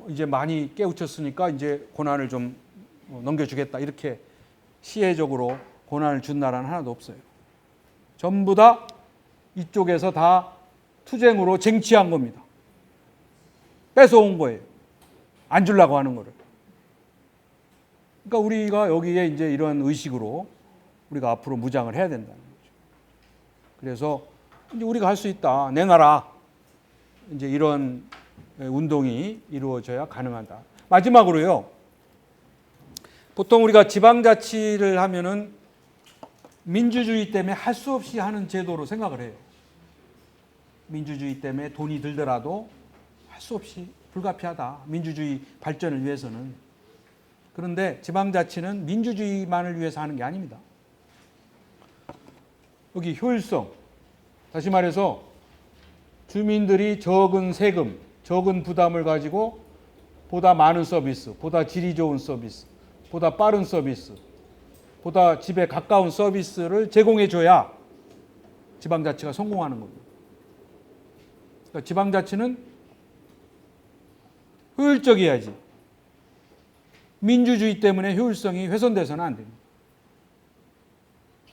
Speaker 1: 이제 많이 깨우쳤으니까 이제 권한을 좀 넘겨주겠다. 이렇게 시혜적으로 권한을 준 나라는 하나도 없어요. 전부 다 이쪽에서 다 투쟁으로 쟁취한 겁니다. 뺏어온 거예요. 안 주려고 하는 거를. 그러니까 우리가 여기에 이제 이런 의식으로 우리가 앞으로 무장을 해야 된다는 거죠. 그래서 이제 우리가 할 수 있다. 내놔라. 이제 이런 운동이 이루어져야 가능하다. 마지막으로요. 보통 우리가 지방자치를 하면은 민주주의 때문에 할 수 없이 하는 제도로 생각을 해요. 민주주의 때문에 돈이 들더라도 할 수 없이 불가피하다. 민주주의 발전을 위해서는. 그런데 지방자치는 민주주의만을 위해서 하는 게 아닙니다. 여기 효율성. 다시 말해서 주민들이 적은 세금, 적은 부담을 가지고 보다 많은 서비스, 보다 질이 좋은 서비스, 보다 빠른 서비스, 보다 집에 가까운 서비스를 제공해 줘야 지방자치가 성공하는 겁니다. 그러니까 지방자치는 효율적이어야지. 민주주의 때문에 효율성이 훼손돼서는 안 됩니다.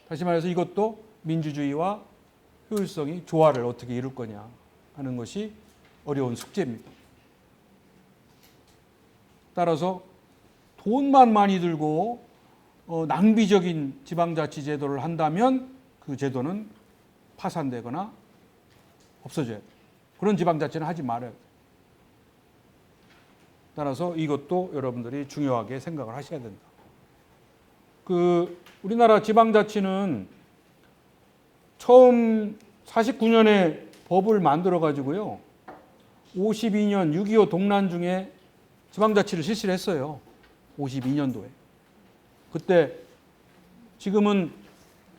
Speaker 1: 다시 말해서 이것도 민주주의와 효율성이 조화를 어떻게 이룰 거냐 하는 것이 어려운 숙제입니다. 따라서 돈만 많이 들고 낭비적인 지방자치 제도를 한다면 그 제도는 파산되거나 없어져야 돼요. 그런 지방자치는 하지 말아요. 따라서 이것도 여러분들이 중요하게 생각을 하셔야 된다. 우리나라 지방자치는 처음 49년에 법을 만들어 가지고요. 52년 6.25 동란 중에 지방자치를 실시를 했어요. 52년도에. 그때 지금은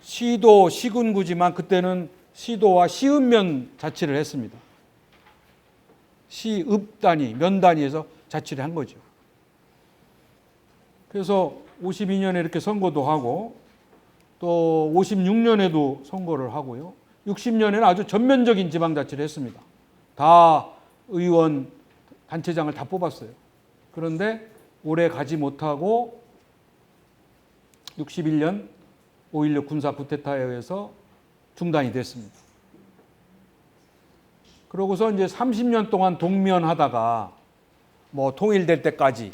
Speaker 1: 시도, 시군구지만 그때는 시도와 시읍면 자치를 했습니다. 시읍 단위, 면 단위에서 자치를 한 거죠. 그래서 52년에 이렇게 선거도 하고 또 56년에도 선거를 하고요. 60년에는 아주 전면적인 지방자치를 했습니다. 다 의원, 단체장을 다 뽑았어요. 그런데 오래 가지 못하고 61년 5.16 군사 쿠데타에 의해서 중단이 됐습니다. 그러고서 이제 30년 동안 동면하다가 뭐 통일될 때까지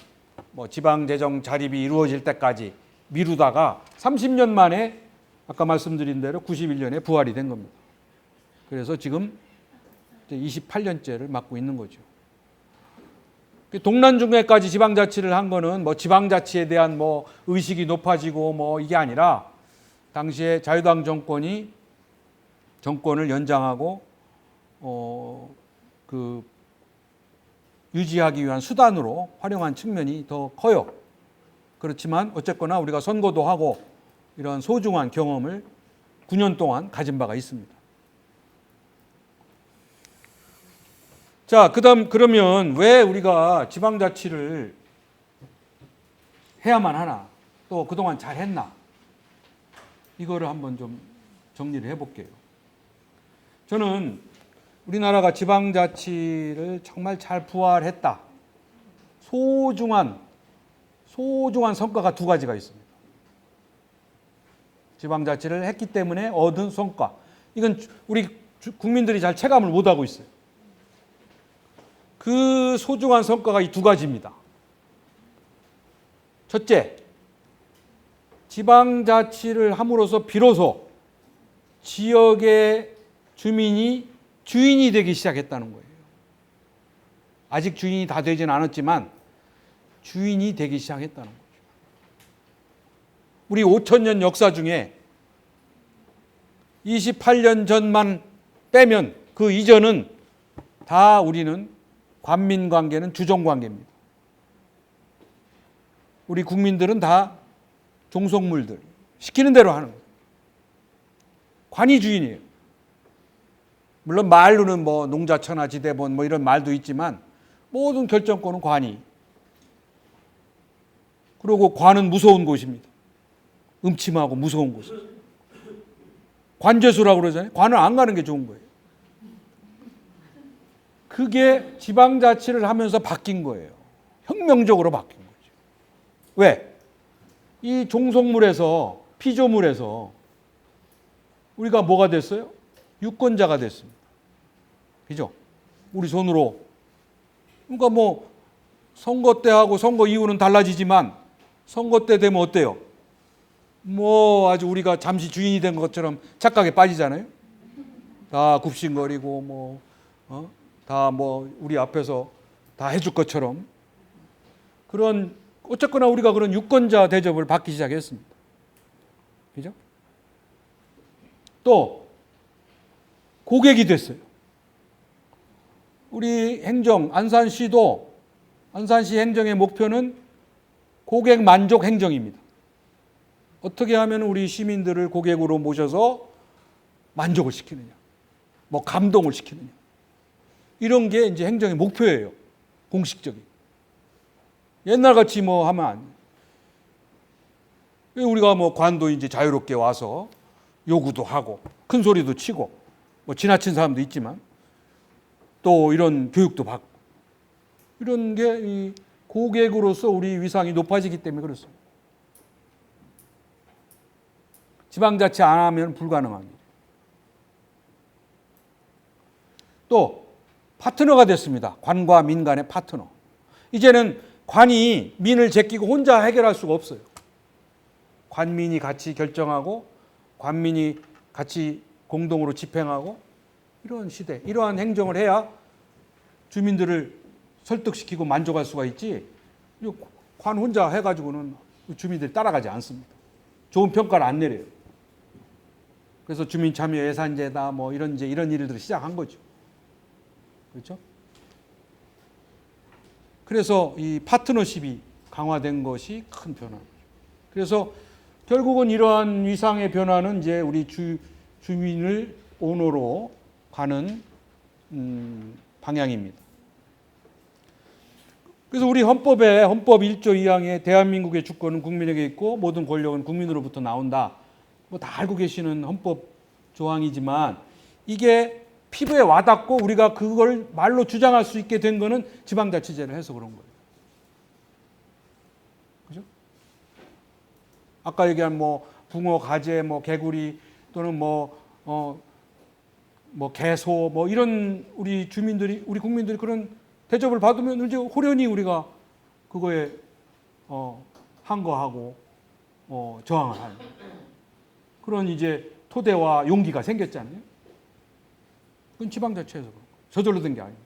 Speaker 1: 뭐 지방재정 자립이 이루어질 때까지 미루다가 30년 만에 아까 말씀드린 대로 91년에 부활이 된 겁니다. 그래서 지금 28년째를 맡고 있는 거죠. 동란 중에까지 지방자치를 한 거는 뭐 지방자치에 대한 뭐 의식이 높아지고 뭐 이게 아니라 당시에 자유당 정권이 정권을 연장하고 유지하기 위한 수단으로 활용한 측면이 더 커요. 그렇지만 어쨌거나 우리가 선거도 하고 이런 소중한 경험을 9년 동안 가진 바가 있습니다. 자, 그러면 왜 우리가 지방자치를 해야만 하나? 또 그동안 잘 했나? 이거를 한번 좀 정리를 해볼게요. 저는 우리나라가 지방자치를 정말 잘 부활했다. 소중한 성과가 두 가지가 있습니다. 지방자치를 했기 때문에 얻은 성과. 이건 우리 국민들이 잘 체감을 못하고 있어요. 그 소중한 성과가 이 두 가지입니다. 첫째, 지방자치를 함으로써 비로소 지역의 주민이 주인이 되기 시작했다는 거예요. 아직 주인이 다 되지는 않았지만 주인이 되기 시작했다는 거죠. 우리 5,000년 역사 중에 28년 전만 빼면 그 이전은 다 우리는 관민관계는 주종관계입니다. 우리 국민들은 다 종속물들, 시키는 대로 하는 거예요. 관이 주인이에요. 물론 말로는 뭐 농자천하 지대본 뭐 이런 말도 있지만 모든 결정권은 관이. 그리고 관은 무서운 곳입니다. 음침하고 무서운 곳이에요. 관제수라고 그러잖아요. 관을 안 가는 게 좋은 거예요. 그게 지방자치를 하면서 바뀐 거예요. 혁명적으로 바뀐 거죠. 왜? 이 종속물에서, 피조물에서 우리가 뭐가 됐어요? 유권자가 됐습니다. 그죠? 우리 손으로. 그러니까 뭐 선거 때하고 선거 이후는 달라지지만 선거 때 되면 어때요? 뭐 아주 우리가 잠시 주인이 된 것처럼 착각에 빠지잖아요. 다 굽신거리고 뭐 다 뭐 우리 앞에서 다 해줄 것처럼 그런 어쨌거나 우리가 그런 유권자 대접을 받기 시작했습니다. 그죠? 또 고객이 됐어요. 우리 행정 안산시도 안산시 행정의 목표는 고객 만족 행정입니다. 어떻게 하면 우리 시민들을 고객으로 모셔서 만족을 시키느냐, 뭐 감동을 시키느냐. 이런 게 이제 행정의 목표예요. 공식적인. 옛날같이 뭐 하면 안 돼요. 우리가 뭐 관도 이제 자유롭게 와서 요구도 하고 큰 소리도 치고 뭐 지나친 사람도 있지만 또 이런 교육도 받고 이런 게 이 고객으로서 우리 위상이 높아지기 때문에 그렇습니다. 지방자치 안 하면 불가능합니다. 또 파트너가 됐습니다. 관과 민 간의 파트너. 이제는 관이 민을 제끼고 혼자 해결할 수가 없어요. 관민이 같이 결정하고 관민이 같이 공동으로 집행하고 이런 시대, 이러한 행정을 해야 주민들을 설득시키고 만족할 수가 있지. 관 혼자 해가지고는 주민들이 따라가지 않습니다. 좋은 평가를 안 내려요. 그래서 주민참여 예산제다 뭐 이런 일들을 시작한 거죠. 그렇죠? 그래서 이 파트너십이 강화된 것이 큰 변화입니다. 그래서 결국은 이러한 위상의 변화는 이제 우리 주민을 오너로 가는 방향입니다. 그래서 우리 헌법 1조 2항에 대한민국의 주권은 국민에게 있고 모든 권력은 국민으로부터 나온다. 뭐 다 알고 계시는 헌법 조항이지만 이게 피부에 와닿고 우리가 그걸 말로 주장할 수 있게 된 거는 지방자치제를 해서 그런 거예요. 그죠? 아까 얘기한 뭐 붕어, 가재, 뭐 개구리 또는 뭐 개소 뭐 이런 우리 주민들이 우리 국민들이 그런 대접을 받으면 이제 호련히 우리가 그거에 항거하고 저항을 하는 그런 이제 토대와 용기가 생겼잖아요. 그건 지방자치에서 그런 거예요. 저절로 된 게 아니에요.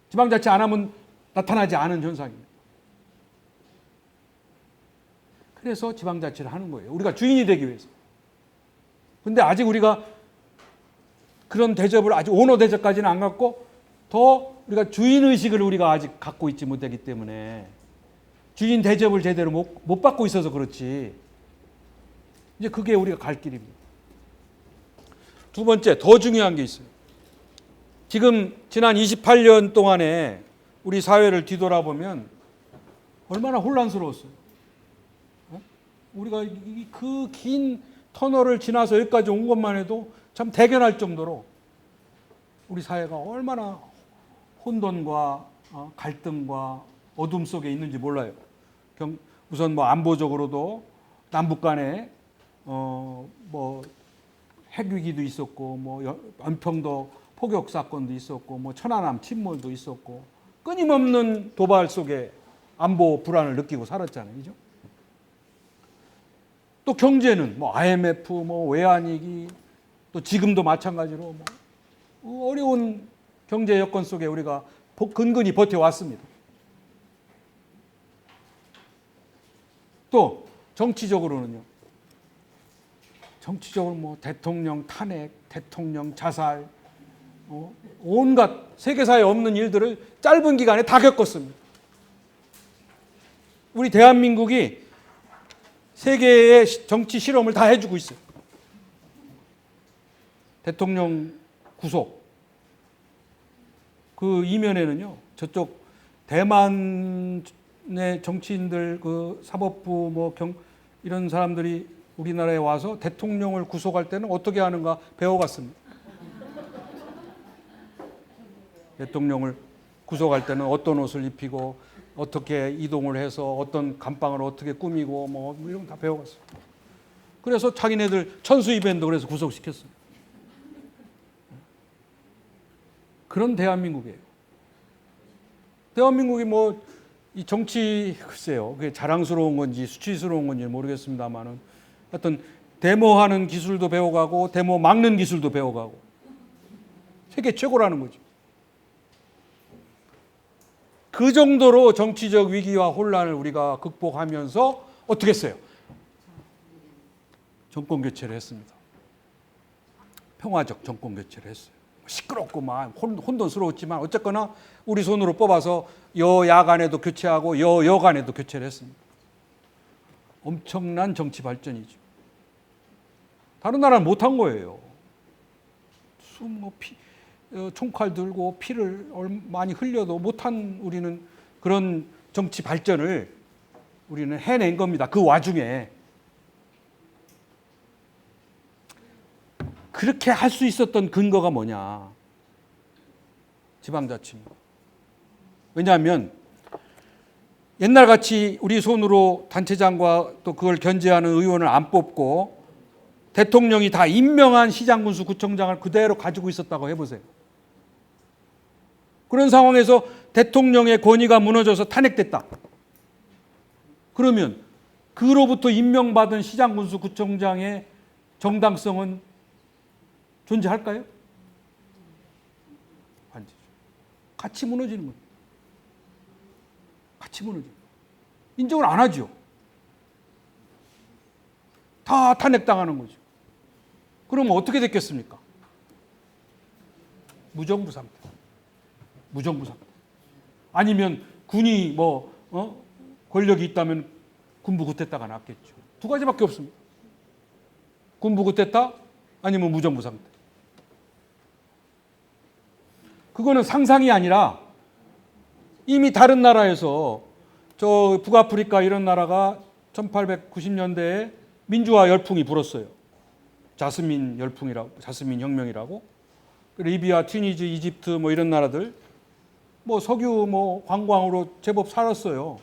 Speaker 1: 지방자치 안 하면 나타나지 않은 현상입니다. 그래서 지방자치를 하는 거예요. 우리가 주인이 되기 위해서. 근데 아직 우리가 그런 대접을 아직 오너 대접까지는 안 갖고 더 우리가 주인의식을 우리가 아직 갖고 있지 못하기 때문에 주인 대접을 제대로 못 받고 있어서 그렇지. 이제 그게 우리가 갈 길입니다. 두 번째, 더 중요한 게 있어요. 지금 지난 28년 동안에 우리 사회를 뒤돌아보면 얼마나 혼란스러웠어요. 우리가 그 긴 터널을 지나서 여기까지 온 것만 해도 참 대견할 정도로 우리 사회가 얼마나 혼돈과 갈등과 어둠 속에 있는지 몰라요. 우선 뭐 안보적으로도 남북 간에 뭐 핵위기도 있었고 뭐 연평도 포격 사건도 있었고 뭐 천안함 침몰도 있었고 끊임없는 도발 속에 안보 불안을 느끼고 살았잖아요. 그죠? 또 경제는 뭐 IMF 뭐 외환위기 또 지금도 마찬가지로 뭐 어려운 경제 여건 속에 우리가 근근히 버텨왔습니다. 또 정치적으로는요. 정치적으로 뭐 대통령 탄핵, 대통령 자살, 온갖 세계사에 없는 일들을 짧은 기간에 다 겪었습니다. 우리 대한민국이 세계의 정치 실험을 다 해주고 있어요. 대통령 구속. 그 이면에는요, 저쪽 대만의 정치인들, 그 사법부, 이런 사람들이 우리나라에 와서 대통령을 구속할 때는 어떻게 하는가 배워갔습니다. 대통령을 구속할 때는 어떤 옷을 입히고, 어떻게 이동을 해서 어떤 감방을 어떻게 꾸미고, 뭐 이런 거 다 배워갔어요. 그래서 자기네들 천수이밴도 그래서 구속시켰어요. 그런 대한민국이에요. 대한민국이 뭐 이 정치 글쎄요, 그게 자랑스러운 건지 수치스러운 건지 모르겠습니다만은 하여튼 데모하는 기술도 배워가고 데모 막는 기술도 배워가고 세계 최고라는 거죠. 그 정도로 정치적 위기와 혼란을 우리가 극복하면서 어떻게 했어요? 정권 교체를 했습니다. 평화적 정권 교체를 했어요. 시끄럽고 막 혼돈스러웠지만 어쨌거나 우리 손으로 뽑아서 여야 간에도 교체하고 여여 간에도 교체를 했습니다. 엄청난 정치 발전이죠. 다른 나라는 못한 거예요. 총칼 들고 피를 많이 흘려도 못한 우리는 그런 정치 발전을 우리는 해낸 겁니다. 그 와중에. 그렇게 할 수 있었던 근거가 뭐냐? 지방자치입니다. 왜냐하면 옛날같이 우리 손으로 단체장과 또 그걸 견제하는 의원을 안 뽑고 대통령이 다 임명한 시장군수 구청장을 그대로 가지고 있었다고 해보세요. 그런 상황에서 대통령의 권위가 무너져서 탄핵됐다. 그러면 그로부터 임명받은 시장군수 구청장의 정당성은 존재할까요? 안 되죠. 같이 무너지는 거예요. 같이 무너지는 거예요. 인정을 안 하죠. 다 탄핵당하는 거죠. 그러면 어떻게 됐겠습니까? 무정부 상태. 무정부 상태. 아니면 군이 권력이 있다면 군부 쿠데타가 낫겠죠. 두 가지밖에 없습니다. 군부 쿠데타 아니면 무정부 상태. 그거는 상상이 아니라 이미 다른 나라에서 저 북아프리카 이런 나라가 1890년대에 민주화 열풍이 불었어요. 자스민 열풍이라고, 자스민 혁명이라고. 리비아, 튀니지, 이집트 이런 나라들 석유 관광으로 제법 살았어요.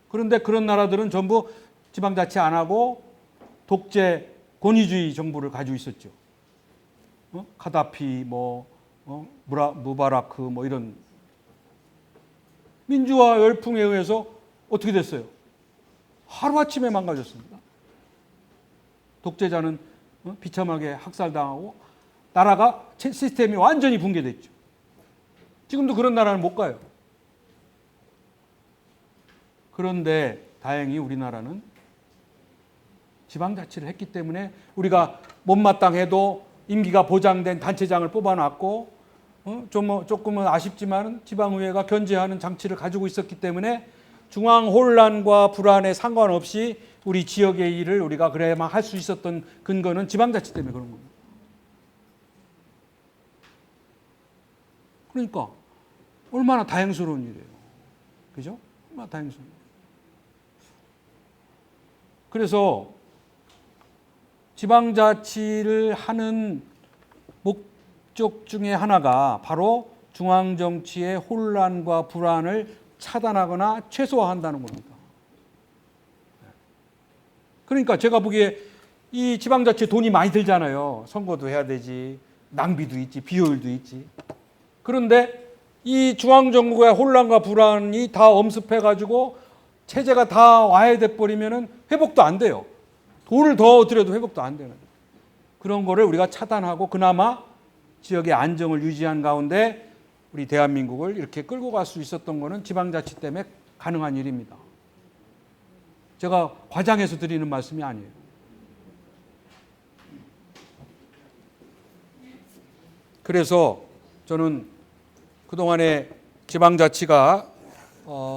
Speaker 1: 그런데 그런 나라들은 전부 지방자치 안 하고 독재 권위주의 정부를 가지고 있었죠. 카다피, 무바라크 이런 민주화 열풍에 의해서 어떻게 됐어요? 하루아침에 망가졌습니다. 독재자는 비참하게 학살당하고 나라가 시스템이 완전히 붕괴됐죠. 지금도 그런 나라는 못 가요. 그런데 다행히 우리나라는 지방자치를 했기 때문에 우리가 못마땅해도 임기가 보장된 단체장을 뽑아놨고 조금은 아쉽지만 지방의회가 견제하는 장치를 가지고 있었기 때문에 중앙 혼란과 불안에 상관없이 우리 지역의 일을 우리가 그래야만 할 수 있었던 근거는 지방자치 때문에 그런 겁니다. 그러니까 얼마나 다행스러운 일이에요. 그죠? 얼마나 다행스러운 일이에요. 그래서 지방자치를 하는 목적 중에 하나가 바로 중앙정치의 혼란과 불안을 차단하거나 최소화한다는 겁니다. 그러니까 제가 보기에 이 지방자치에 돈이 많이 들잖아요. 선거도 해야 되지, 낭비도 있지, 비효율도 있지. 그런데 이 중앙정부의 혼란과 불안이 다 엄습해가지고 체제가 다 와해돼버리면 회복도 안 돼요. 돈을 더 들여도 회복도 안 되는 그런 거를 우리가 차단하고 그나마 지역의 안정을 유지한 가운데 우리 대한민국을 이렇게 끌고 갈 수 있었던 거는 지방자치 때문에 가능한 일입니다. 제가 과장해서 드리는 말씀이 아니에요. 그래서 저는 그동안에 지방자치가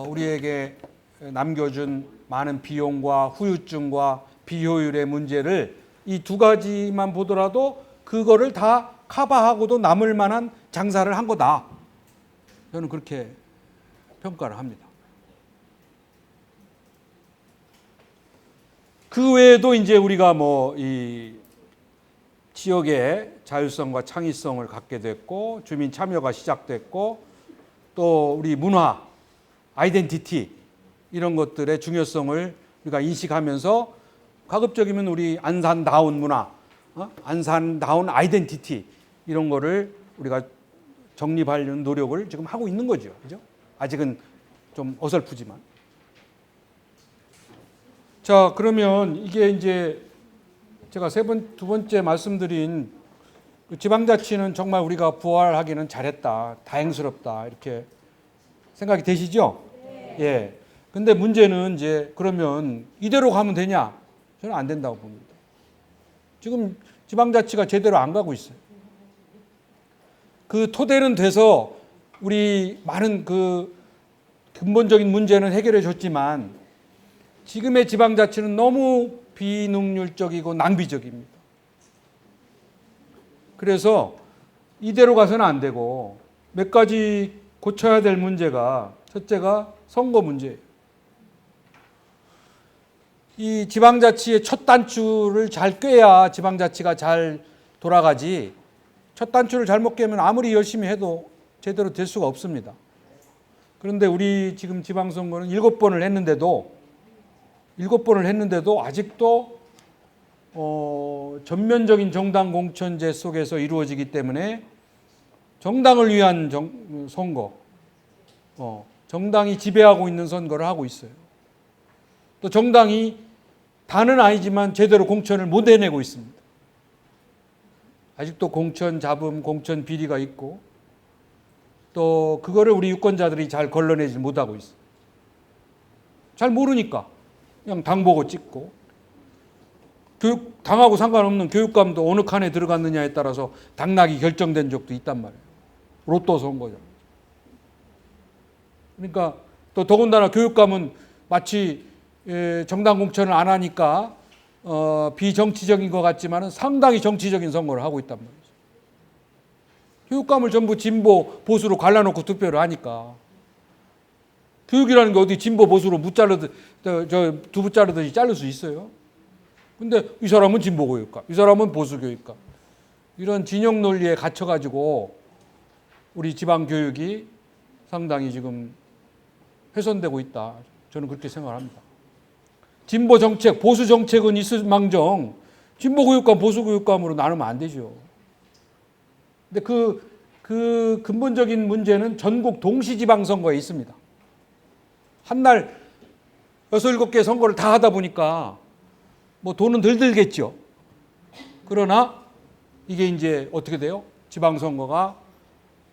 Speaker 1: 우리에게 남겨준 많은 비용과 후유증과 비효율의 문제를 이 두 가지만 보더라도 그거를 다 커버하고도 남을 만한 장사를 한 거다. 저는 그렇게 평가를 합니다. 그 외에도 이제 우리가 이 지역의 자율성과 창의성을 갖게 됐고 주민 참여가 시작됐고 또 우리 문화, 아이덴티티 이런 것들의 중요성을 우리가 인식하면서 가급적이면 우리 안산다운 문화, 안산다운 아이덴티티 이런 거를 우리가 정립하려는 노력을 지금 하고 있는 거죠. 그죠? 아직은 좀 어설프지만. 자, 그러면 이게 이제 제가 두 번째 말씀드린 지방자치는 정말 우리가 부활하기는 잘했다, 다행스럽다 이렇게 생각이 되시죠? 네. 예. 근데 문제는 이제 그러면 이대로 가면 되냐? 저는 안 된다고 봅니다. 지금 지방자치가 제대로 안 가고 있어요. 그 토대는 돼서 우리 많은 그 근본적인 문제는 해결해 줬지만 지금의 지방자치는 너무 비능률적이고 낭비적입니다. 그래서 이대로 가서는 안 되고 몇 가지 고쳐야 될 문제가 첫째가 선거 문제예요. 이 지방자치의 첫 단추를 잘 꿰야 지방자치가 잘 돌아가지 첫 단추를 잘못 꿰면 아무리 열심히 해도 제대로 될 수가 없습니다. 그런데 우리 지금 지방선거는 7번을 했는데도 아직도 전면적인 정당 공천제 속에서 이루어지기 때문에 정당을 위한 선거, 정당이 지배하고 있는 선거를 하고 있어요. 또 정당이 다는 아니지만 제대로 공천을 못 해내고 있습니다. 아직도 공천 잡음, 공천 비리가 있고 또 그거를 우리 유권자들이 잘 걸러내지 못하고 있어. 잘 모르니까 그냥 당 보고 찍고 교육 당하고 상관없는 교육감도 어느 칸에 들어갔느냐에 따라서 당락이 결정된 적도 있단 말이에요. 로또 선거죠. 그러니까 또 더군다나 교육감은 마치 정당 공천을 안 하니까 비정치적인 것 같지만은 상당히 정치적인 선거를 하고 있단 말이죠. 교육감을 전부 진보 보수로 갈라놓고 투표를 하니까 교육이라는 게 어디 진보 보수로 두부 자르듯이 자를 수 있어요? 근데 이 사람은 진보 교육감, 이 사람은 보수 교육감, 이런 진영 논리에 갇혀가지고 우리 지방 교육이 상당히 지금 훼손되고 있다. 저는 그렇게 생각합니다. 진보 정책, 보수 정책은 있을망정 진보 교육감, 보수 교육감으로 나누면 안 되죠. 근데 그 근본적인 문제는 전국 동시지방선거에 있습니다. 한날 6, 7개 선거를 다 하다 보니까 뭐 돈은 덜 들겠죠. 그러나 이게 이제 어떻게 돼요? 지방선거가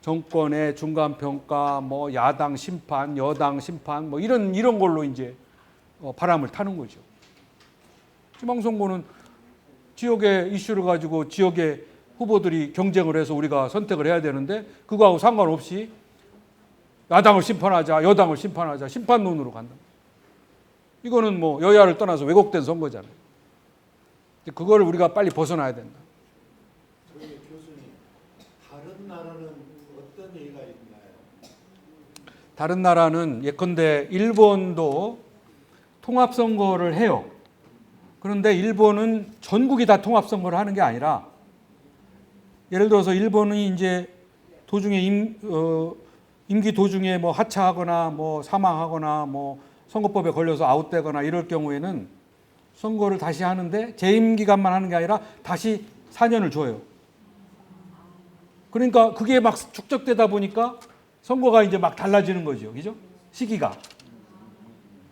Speaker 1: 정권의 중간평가, 뭐 야당 심판, 여당 심판, 뭐 이런 걸로 이제 바람을 타는 거죠. 지방선거는 지역의 이슈를 가지고 지역의 후보들이 경쟁을 해서 우리가 선택을 해야 되는데 그거하고 상관없이 야당을 심판하자, 여당을 심판하자, 심판론으로 간다. 이거는 뭐 여야를 떠나서 왜곡된 선거잖아요. 그거를 우리가 빨리 벗어나야 된다.
Speaker 2: 저희 교수님, 다른 나라는 어떤 예가 있나요?
Speaker 1: 다른 나라는 예컨대 일본도 통합선거를 해요. 그런데 일본은 전국이 다 통합선거를 하는 게 아니라 예를 들어서 일본이 이제 도중에 임기 도중에 뭐 하차하거나 뭐 사망하거나 뭐 선거법에 걸려서 아웃되거나 이럴 경우에는 선거를 다시 하는데 재임 기간만 하는 게 아니라 다시 4년을 줘요. 그러니까 그게 막 축적되다 보니까 선거가 이제 막 달라지는 거죠. 그죠? 시기가.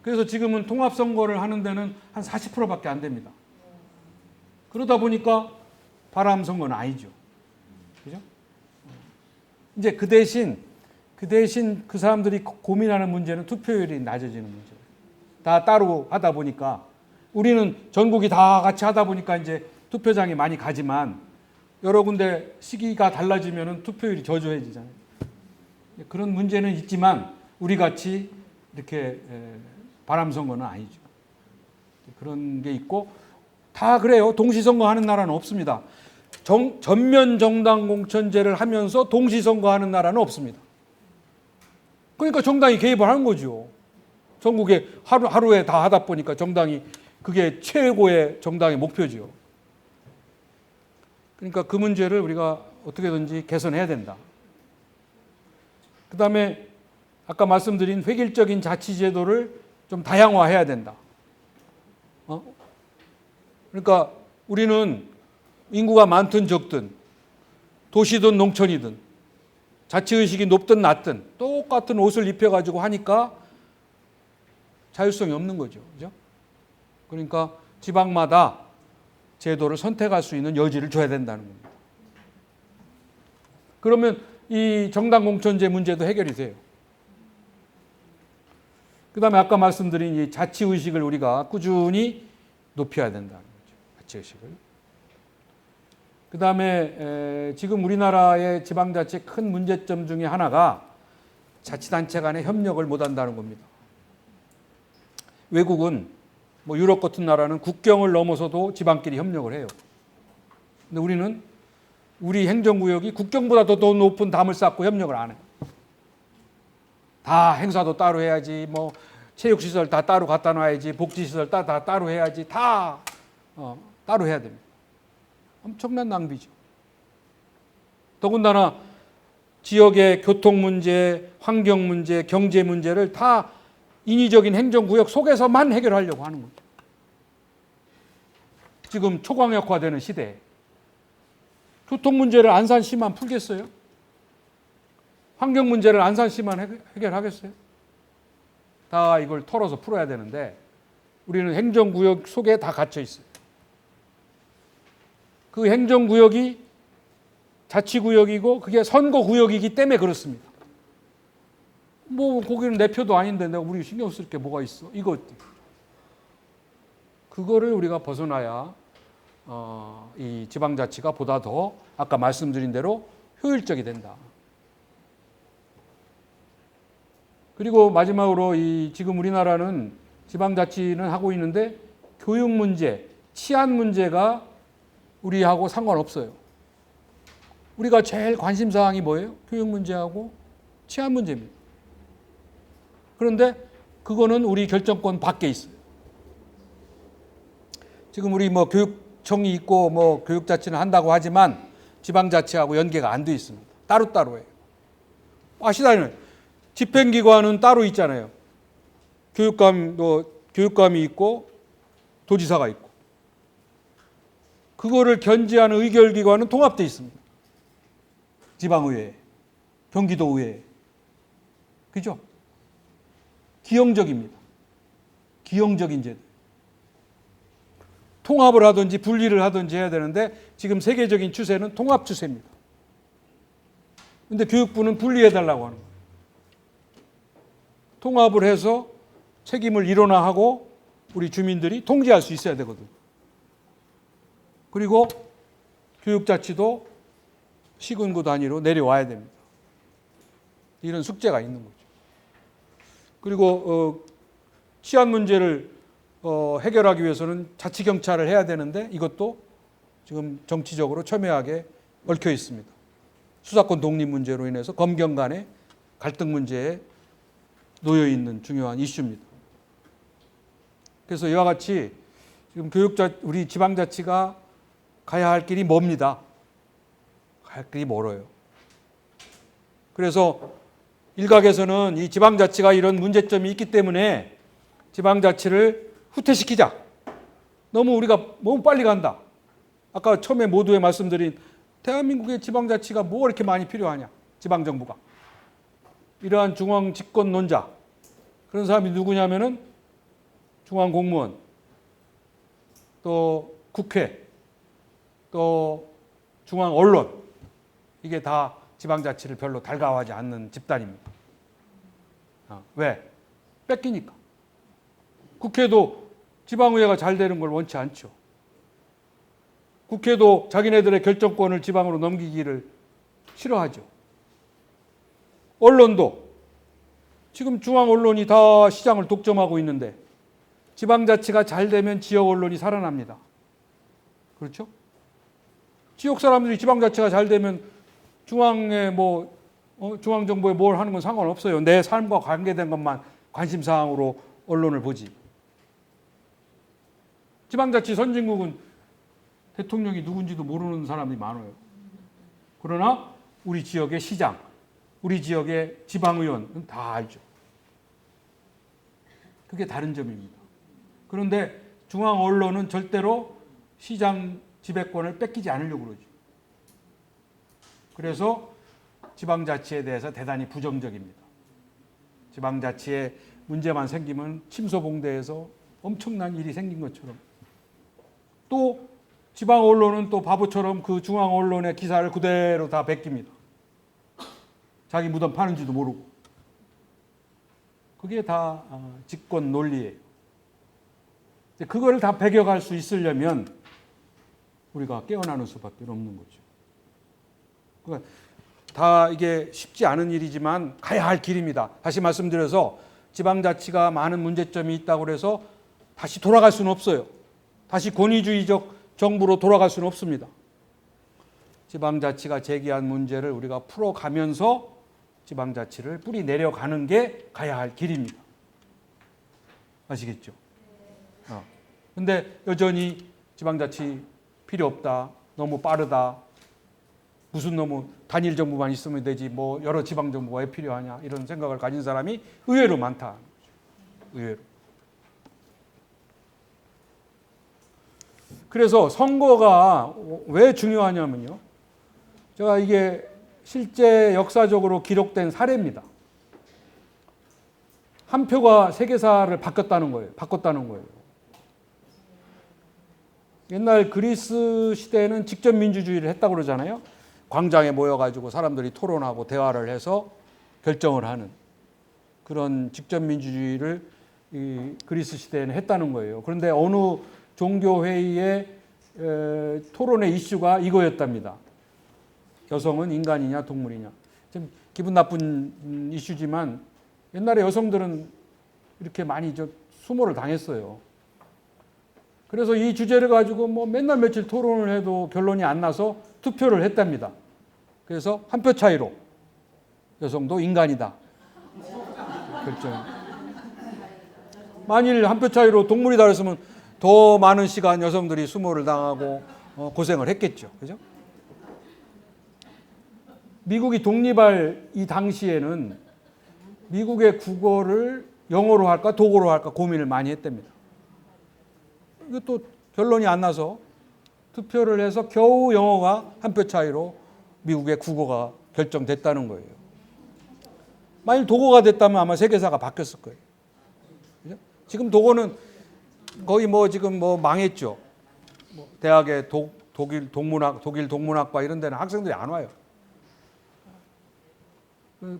Speaker 1: 그래서 지금은 통합선거를 하는 데는 한 40%밖에 안 됩니다. 그러다 보니까 바람 선거는 아니죠. 그죠? 이제 그 대신 그 사람들이 고민하는 문제는 투표율이 낮아지는 문제예요. 다 따로 하다 보니까 우리는 전국이 다 같이 하다 보니까 이제 투표장에 많이 가지만 여러 군데 시기가 달라지면은 투표율이 저조해지잖아요. 그런 문제는 있지만 우리 같이 이렇게 바람 선거는 아니죠. 그런 게 있고 다 그래요. 동시선거 하는 나라는 없습니다. 전면 정당 공천제를 하면서 동시선거 하는 나라는 없습니다. 그러니까 정당이 개입을 하는 거죠. 전국에 하루에 다 하다 보니까 정당이 그게 최고의 정당의 목표죠. 그러니까 그 문제를 우리가 어떻게든지 개선해야 된다. 그 다음에 아까 말씀드린 획일적인 자치제도를 좀 다양화해야 된다. 그러니까 우리는 인구가 많든 적든 도시든 농촌이든 자치의식이 높든 낮든 똑같은 옷을 입혀가지고 하니까 자율성이 없는 거죠. 그죠? 그러니까 지방마다 제도를 선택할 수 있는 여지를 줘야 된다는 겁니다. 그러면 이 정당 공천제 문제도 해결이 돼요. 그 다음에 아까 말씀드린 이 자치의식을 우리가 꾸준히 높여야 된다는 거죠. 자치의식을. 그 다음에 지금 우리나라의 지방자치 큰 문제점 중에 하나가 자치단체 간의 협력을 못한다는 겁니다. 외국은 뭐 유럽 같은 나라는 국경을 넘어서도 지방끼리 협력을 해요. 근데 우리는 우리 행정구역이 국경보다 더 높은 담을 쌓고 협력을 안 해요. 다 행사도 따로 해야지, 뭐 체육시설 다 따로 갖다 놔야지, 복지시설 다 따로 해야지, 다 따로 해야 됩니다. 엄청난 낭비죠. 더군다나 지역의 교통 문제, 환경 문제, 경제 문제를 다 인위적인 행정구역 속에서만 해결하려고 하는 거죠. 지금 초광역화되는 시대에 교통 문제를 안산시만 풀겠어요? 환경 문제를 안산시만 해결하겠어요? 다 이걸 털어서 풀어야 되는데 우리는 행정구역 속에 다 갇혀 있어요. 그 행정구역이 자치구역이고 그게 선거구역이기 때문에 그렇습니다. 뭐 거기는 내 표도 아닌데 내가 우리 신경 쓸 게 뭐가 있어? 이거 그거를 우리가 벗어나야 이 지방자치가 보다 더 아까 말씀드린 대로 효율적이 된다. 그리고 마지막으로 지금 우리나라는 지방자치는 하고 있는데 교육 문제, 치안 문제가 우리하고 상관없어요. 우리가 제일 관심 사항이 뭐예요? 교육 문제하고 치안 문제입니다. 그런데 그거는 우리 결정권 밖에 있어요. 지금 우리 뭐 교육청이 있고 뭐 교육자치는 한다고 하지만 지방자치하고 연계가 안 돼 있습니다. 따로따로예요. 아시다시피 집행기관은 따로 있잖아요. 교육감이 있고 도지사가 있고 그거를 견제하는 의결기관은 통합되어 있습니다. 지방의회, 경기도의회. 그죠? 기형적입니다. 기형적인 제도. 통합을 하든지 분리를 하든지 해야 되는데 지금 세계적인 추세는 통합 추세입니다. 그런데 교육부는 분리해달라고 하는 거예요. 통합을 해서 책임을 일원화하고 우리 주민들이 통제할 수 있어야 되거든요. 그리고 교육자치도 시군구 단위로 내려와야 됩니다. 이런 숙제가 있는 거죠. 그리고 치안 문제를 해결하기 위해서는 자치경찰을 해야 되는데 이것도 지금 정치적으로 첨예하게 얽혀 있습니다. 수사권 독립 문제로 인해서 검경 간의 갈등 문제에 놓여 있는 중요한 이슈입니다. 그래서 이와 같이 지금 우리 지방자치가 가야 할 길이 멉니다. 갈 길이 멀어요. 그래서 일각에서는 이 지방자치가 이런 문제점이 있기 때문에 지방자치를 후퇴시키자. 우리가 너무 빨리 간다. 아까 처음에 모두에 말씀드린 대한민국의 지방자치가 뭐가 이렇게 많이 필요하냐. 지방정부가. 이러한 중앙집권론자. 그런 사람이 누구냐면은 중앙공무원, 또 국회, 또 중앙언론. 이게 다 지방자치를 별로 달가워하지 않는 집단입니다. 왜? 뺏기니까. 국회도 지방의회가 잘 되는 걸 원치 않죠. 국회도 자기네들의 결정권을 지방으로 넘기기를 싫어하죠. 언론도 지금 중앙언론이 다 시장을 독점하고 있는데 지방자치가 잘 되면 지역 언론이 살아납니다. 그렇죠? 지역 사람들이 지방자치가 잘 되면 중앙에 중앙정부에 뭘 하는 건 상관없어요. 내 삶과 관계된 것만 관심사항으로 언론을 보지. 지방자치 선진국은 대통령이 누군지도 모르는 사람이 많아요. 그러나 우리 지역의 시장, 우리 지역의 지방의원은 다 알죠. 그게 다른 점입니다. 그런데 중앙 언론은 절대로 시장 지배권을 뺏기지 않으려고 그러죠. 그래서 지방자치에 대해서 대단히 부정적입니다. 지방자치에 문제만 생기면 침소봉대에서 엄청난 일이 생긴 것처럼 또 지방 언론은 또 바보처럼 그 중앙 언론의 기사를 그대로 다 베낍니다. 자기 무덤 파는지도 모르고. 그게 다 집권 논리예요. 그걸 다 배격할 수 있으려면 우리가 깨어나는 수밖에 없는 거죠. 그러니까 다 이게 쉽지 않은 일이지만 가야 할 길입니다. 다시 말씀드려서 지방자치가 많은 문제점이 있다고 해서 다시 돌아갈 수는 없어요. 다시 권위주의적 정부로 돌아갈 수는 없습니다. 지방자치가 제기한 문제를 우리가 풀어가면서 지방자치를 뿌리 내려가는 게 가야 할 길입니다. 아시겠죠? 근데 여전히 지방자치 필요 없다. 너무 빠르다. 무슨 너무 단일 정부만 있으면 되지. 뭐 여러 지방 정부가 왜 필요하냐. 이런 생각을 가진 사람이 의외로 많다. 의외로. 그래서 선거가 왜 중요하냐면요. 제가 이게 실제 역사적으로 기록된 사례입니다. 한 표가 세계사를 바꿨다는 거예요. 옛날 그리스 시대에는 직접 민주주의를 했다고 그러잖아요. 광장에 모여가지고 사람들이 토론하고 대화를 해서 결정을 하는 그런 직접민주주의를 이 그리스 시대에는 했다는 거예요. 그런데 어느 종교회의의 토론의 이슈가 이거였답니다. 여성은 인간이냐 동물이냐. 좀 기분 나쁜 이슈지만 옛날에 여성들은 이렇게 많이 수모를 당했어요. 그래서 이 주제를 가지고 뭐 맨날 며칠 토론을 해도 결론이 안 나서 투표를 했답니다. 그래서 한 표 차이로 여성도 인간이다. 결정. 만일 한 표 차이로 동물이다 그랬으면 더 많은 시간 여성들이 수모를 당하고 고생을 했겠죠. 그죠? 미국이 독립할 이 당시에는 미국의 국어를 영어로 할까 독어로 할까 고민을 많이 했답니다. 이것도 결론이 안 나서 투표를 해서 겨우 영어가 한 표 차이로 미국의 국어가 결정됐다는 거예요. 만일 독어가 됐다면 아마 세계사가 바뀌었을 거예요. 그죠? 지금 독어는 거의 뭐 지금 뭐 망했죠. 대학에 독일 동문학과 이런 데는 학생들이 안 와요.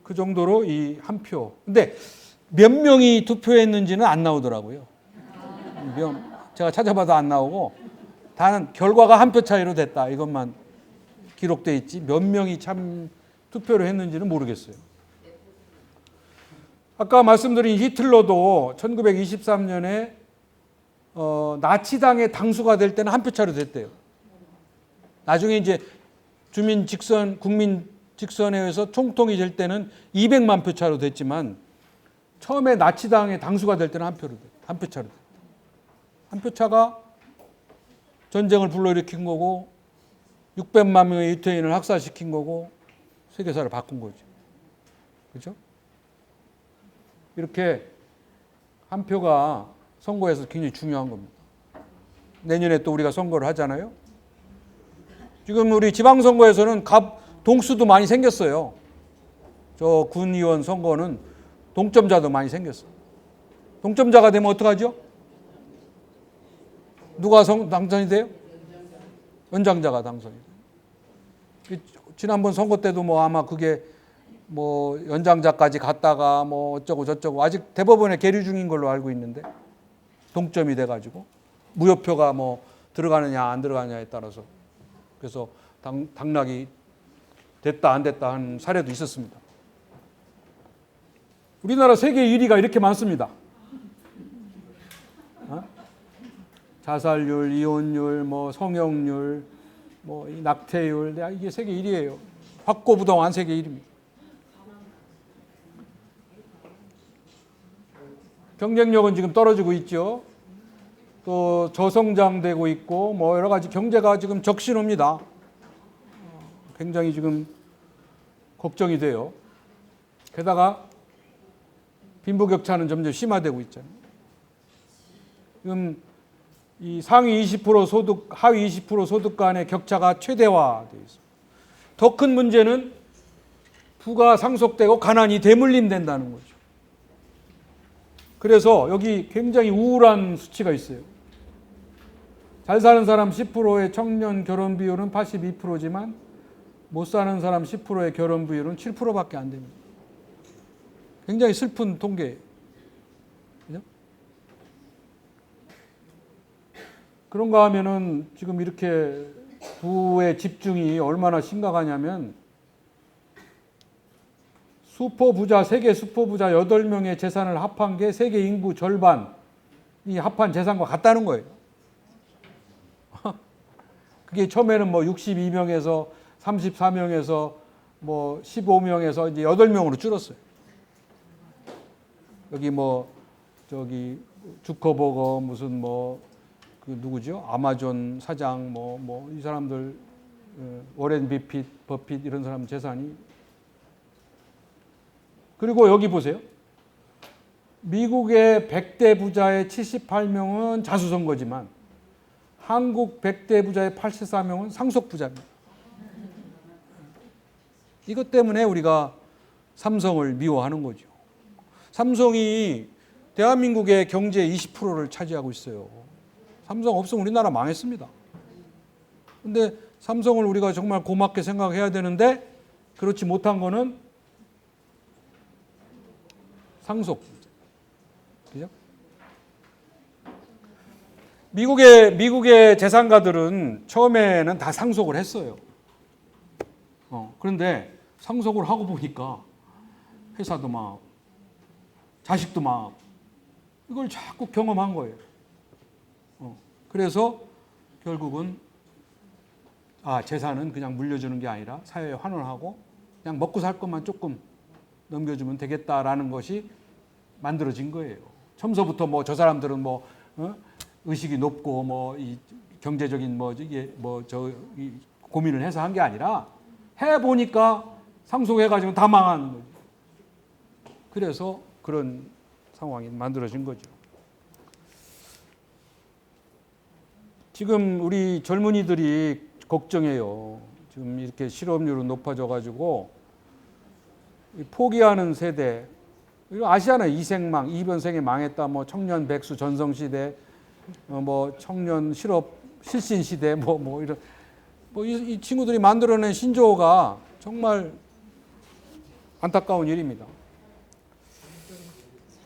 Speaker 1: 그 정도로 이 한 표. 근데 몇 명이 투표했는지는 안 나오더라고요. 제가 찾아봐도 안 나오고 단 결과가 한 표 차이로 됐다. 이것만 기록돼 있지 몇 명이 참 투표를 했는지는 모르겠어요. 아까 말씀드린 히틀러도 1923년에 나치당의 당수가 될 때는 한 표 차이로 됐대요. 나중에 이제 주민 직선, 국민 직선에 의해서 총통이 될 때는 200만 표 차로 됐지만 처음에 나치당의 당수가 될 때는 한 표 차로 됐다. 한 표 차가 전쟁을 불러일으킨 거고 600만 명의 유태인을 학살시킨 거고 세계사를 바꾼 거죠. 그렇죠? 이렇게 한 표가 선거에서 굉장히 중요한 겁니다. 내년에 또 우리가 선거를 하잖아요. 지금 우리 지방선거에서는 동수도 많이 생겼어요. 저 군의원 선거는 동점자도 많이 생겼어요. 동점자가 되면 어떡하죠? 누가 당선이 돼요? 연장자가 당선이 돼요. 지난번 선거 때도 뭐 아마 그게 뭐 연장자까지 갔다가 뭐 어쩌고 저쩌고 아직 대법원에 계류 중인 걸로 알고 있는데 동점이 돼가지고 무효표가 뭐 들어가느냐 안 들어가느냐에 따라서 그래서 당락이 됐다 안 됐다 하는 사례도 있었습니다. 우리나라 세계 1위가 이렇게 많습니다. 자살률, 이혼율, 뭐 성형률, 뭐 낙태율, 이게 세계 1위예요. 확고부동한 세계 1위입니다. 경쟁력은 지금 떨어지고 있죠. 또 저성장되고 있고 뭐 여러 가지 경제가 지금 적신호입니다. 굉장히 지금 걱정이 돼요. 게다가 빈부격차는 점점 심화되고 있잖아요. 지금 이 상위 20% 소득, 하위 20% 소득 간의 격차가 최대화되어 있습니다. 더 큰 문제는 부가 상속되고 가난이 대물림된다는 거죠. 그래서 여기 굉장히 우울한 수치가 있어요. 잘 사는 사람 10%의 청년 결혼 비율은 82%지만 못 사는 사람 10%의 결혼 비율은 7%밖에 안 됩니다. 굉장히 슬픈 통계예요. 그죠? 그런가 하면은 지금 이렇게 부의 집중이 얼마나 심각하냐면 세계 슈퍼부자 8명의 재산을 합한 게 세계 인구 절반이 합한 재산과 같다는 거예요. 그게 처음에는 뭐 62명에서 34명에서 뭐 15명에서 이제 8명으로 줄었어요. 여기 뭐 저기 주커버거 무슨 뭐 그 누구죠? 아마존 사장 뭐 이 사람들 워렌 버핏 이런 사람 재산이. 그리고 여기 보세요. 미국의 100대 부자의 78명은 자수성거지만 한국 100대 부자의 84명은 상속부자입니다. 이것 때문에 우리가 삼성을 미워하는 거죠. 삼성이 대한민국의 경제의 20%를 차지하고 있어요. 삼성 없으면 우리나라 망했습니다. 그런데 삼성을 우리가 정말 고맙게 생각해야 되는데 그렇지 못한 거는 상속. 그죠? 미국의 재산가들은 처음에는 다 상속을 했어요. 그런데 상속을 하고 보니까 회사도 막 자식도 막 이걸 자꾸 경험한 거예요. 그래서 결국은 재산은 그냥 물려주는 게 아니라 사회에 환원하고 그냥 먹고 살 것만 조금 넘겨주면 되겠다라는 것이 만들어진 거예요. 처음서부터 뭐 저 사람들은 의식이 높고 이 경제적인 고민을 해서 한 게 아니라 해 보니까 상속해가지고 다 망하는 거죠. 그래서 그런 상황이 만들어진 거죠. 지금 우리 젊은이들이 걱정해요. 지금 이렇게 실업률은 높아져가지고 포기하는 세대. 이거 아시잖아요. 이생망, 이변생에 망했다. 청년 백수 전성시대, 청년 실업 실신시대, 이런. 이 친구들이 만들어낸 신조어가 정말 안타까운 일입니다.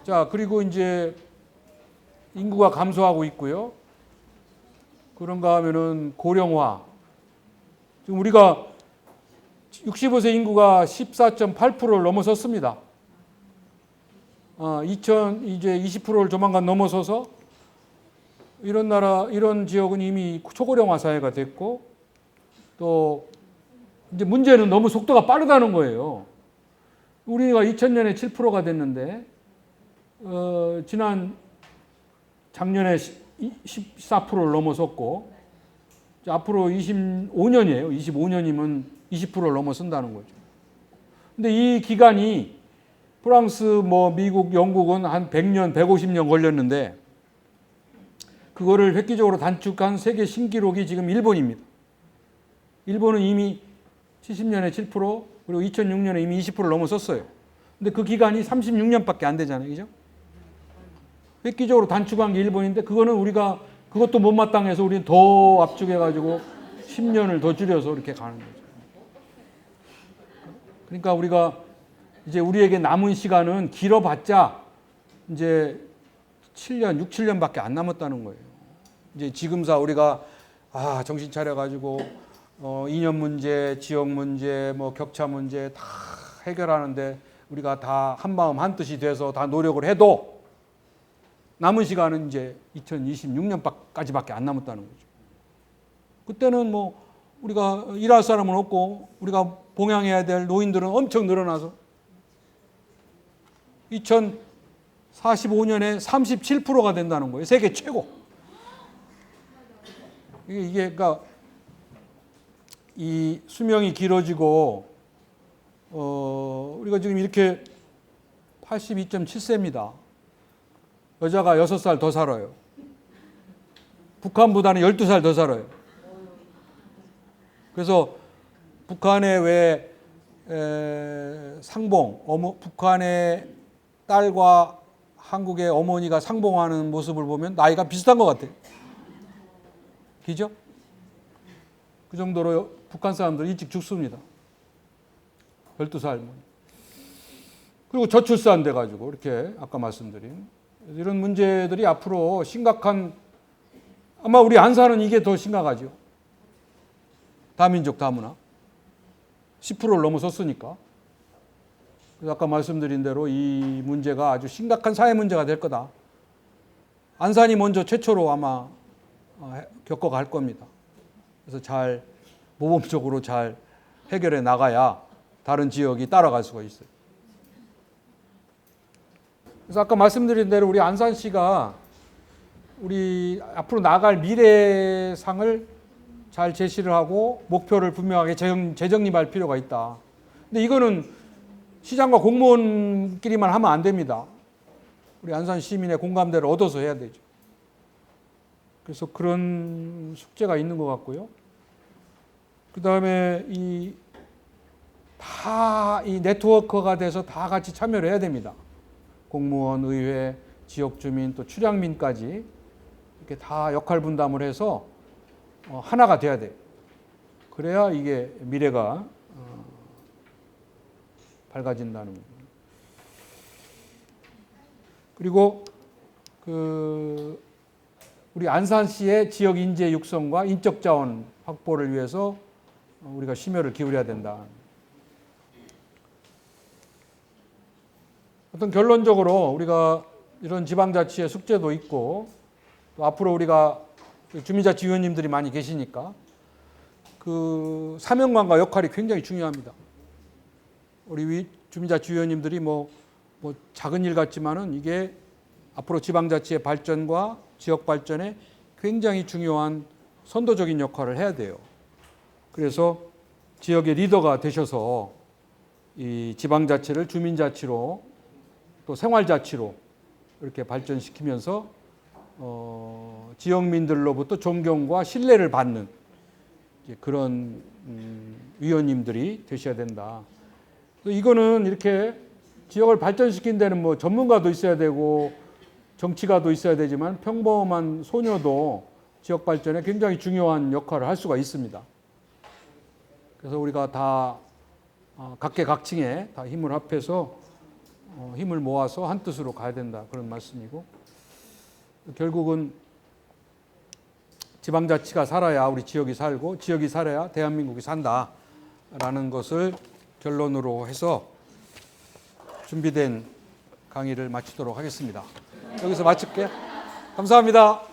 Speaker 1: 자, 그리고 이제 인구가 감소하고 있고요. 그런가 하면은 고령화. 지금 우리가 65세 인구가 14.8%를 넘어섰습니다. 이제 20%를 조만간 넘어서서 이런 지역은 이미 초고령화 사회가 됐고 또 이제 문제는 너무 속도가 빠르다는 거예요. 우리가 2000년에 7%가 됐는데 작년에 14%를 넘어섰고 앞으로 25년이에요. 25년이면 20%를 넘어선다는 거죠. 근데 이 기간이 프랑스, 미국, 영국은 한 100년, 150년 걸렸는데 그거를 획기적으로 단축한 세계 신기록이 지금 일본입니다. 일본은 이미 70년에 7% 그리고 2006년에 이미 20%를 넘어섰어요. 근데 그 기간이 36년밖에 안 되잖아요. 그죠? 획기적으로 단축한 게 일본인데 그거는 우리가 그것도 못마땅해서 우리는 더 압축해가지고 10년을 더 줄여서 이렇게 가는 거죠. 그러니까 우리가 이제 우리에게 남은 시간은 길어봤자 이제 7년, 6, 7년밖에 안 남았다는 거예요. 이제 지금사 우리가 정신 차려가지고 이념 문제, 지역 문제, 격차 문제 다 해결하는데 우리가 다 한마음 한뜻이 돼서 다 노력을 해도 남은 시간은 이제 2026년까지밖에 안 남았다는 거죠. 그때는 우리가 일할 사람은 없고 우리가 봉양해야 될 노인들은 엄청 늘어나서 2045년에 37%가 된다는 거예요. 세계 최고. 이게 그러니까 이 수명이 길어지고 우리가 지금 이렇게 82.7세입니다. 여자가 6살 더 살아요. 북한보다는 12살 더 살아요. 그래서 북한의 북한의 딸과 한국의 어머니가 상봉하는 모습을 보면 나이가 비슷한 것 같아요. 그죠? 그 정도로 북한 사람들 일찍 죽습니다. 12살. 그리고 저출산 돼가지고 이렇게 아까 말씀드린 이런 문제들이 앞으로 심각한 아마 우리 안산은 이게 더 심각하죠. 다민족 다문화. 10%를 넘어섰으니까. 그래서 아까 말씀드린 대로 이 문제가 아주 심각한 사회 문제가 될 거다. 안산이 먼저 최초로 아마 겪어갈 겁니다. 그래서 잘 모범적으로 잘 해결해 나가야 다른 지역이 따라갈 수가 있어요. 그래서 아까 말씀드린 대로 우리 안산시가 우리 앞으로 나갈 미래상을 잘 제시를 하고 목표를 분명하게 재정립할 필요가 있다. 근데 이거는 시장과 공무원끼리만 하면 안 됩니다. 우리 안산 시민의 공감대를 얻어서 해야 되죠. 그래서 그런 숙제가 있는 것 같고요. 그 다음에 이 네트워크가 돼서 다 같이 참여를 해야 됩니다. 공무원, 의회, 지역 주민, 또 출향민까지 이렇게 다 역할 분담을 해서 하나가 돼야 돼요. 그래야 이게 미래가 밝아진다는 거예요. 그리고 우리 안산시의 지역 인재 육성과 인적 자원 확보를 위해서 우리가 심혈을 기울여야 된다. 어떤 결론적으로 우리가 이런 지방자치의 숙제도 있고 또 앞으로 우리가 주민자치위원님들이 많이 계시니까 그 사명감과 역할이 굉장히 중요합니다. 우리 주민자치위원님들이 뭐 작은 일 같지만은 이게 앞으로 지방자치의 발전과 지역 발전에 굉장히 중요한 선도적인 역할을 해야 돼요. 그래서 지역의 리더가 되셔서 이 지방자치를 주민자치로 또 생활자치로 이렇게 발전시키면서 지역민들로부터 존경과 신뢰를 받는 그런 위원님들이 되셔야 된다. 이거는 이렇게 지역을 발전시킨 데는 뭐 전문가도 있어야 되고 정치가도 있어야 되지만 평범한 소녀도 지역 발전에 굉장히 중요한 역할을 할 수가 있습니다. 그래서 우리가 다 각계각층에 다 힘을 합해서 힘을 모아서 한 뜻으로 가야 된다, 그런 말씀이고, 결국은 지방자치가 살아야 우리 지역이 살고 지역이 살아야 대한민국이 산다라는 것을 결론으로 해서 준비된 강의를 마치도록 하겠습니다. 여기서 마칠게요. 감사합니다.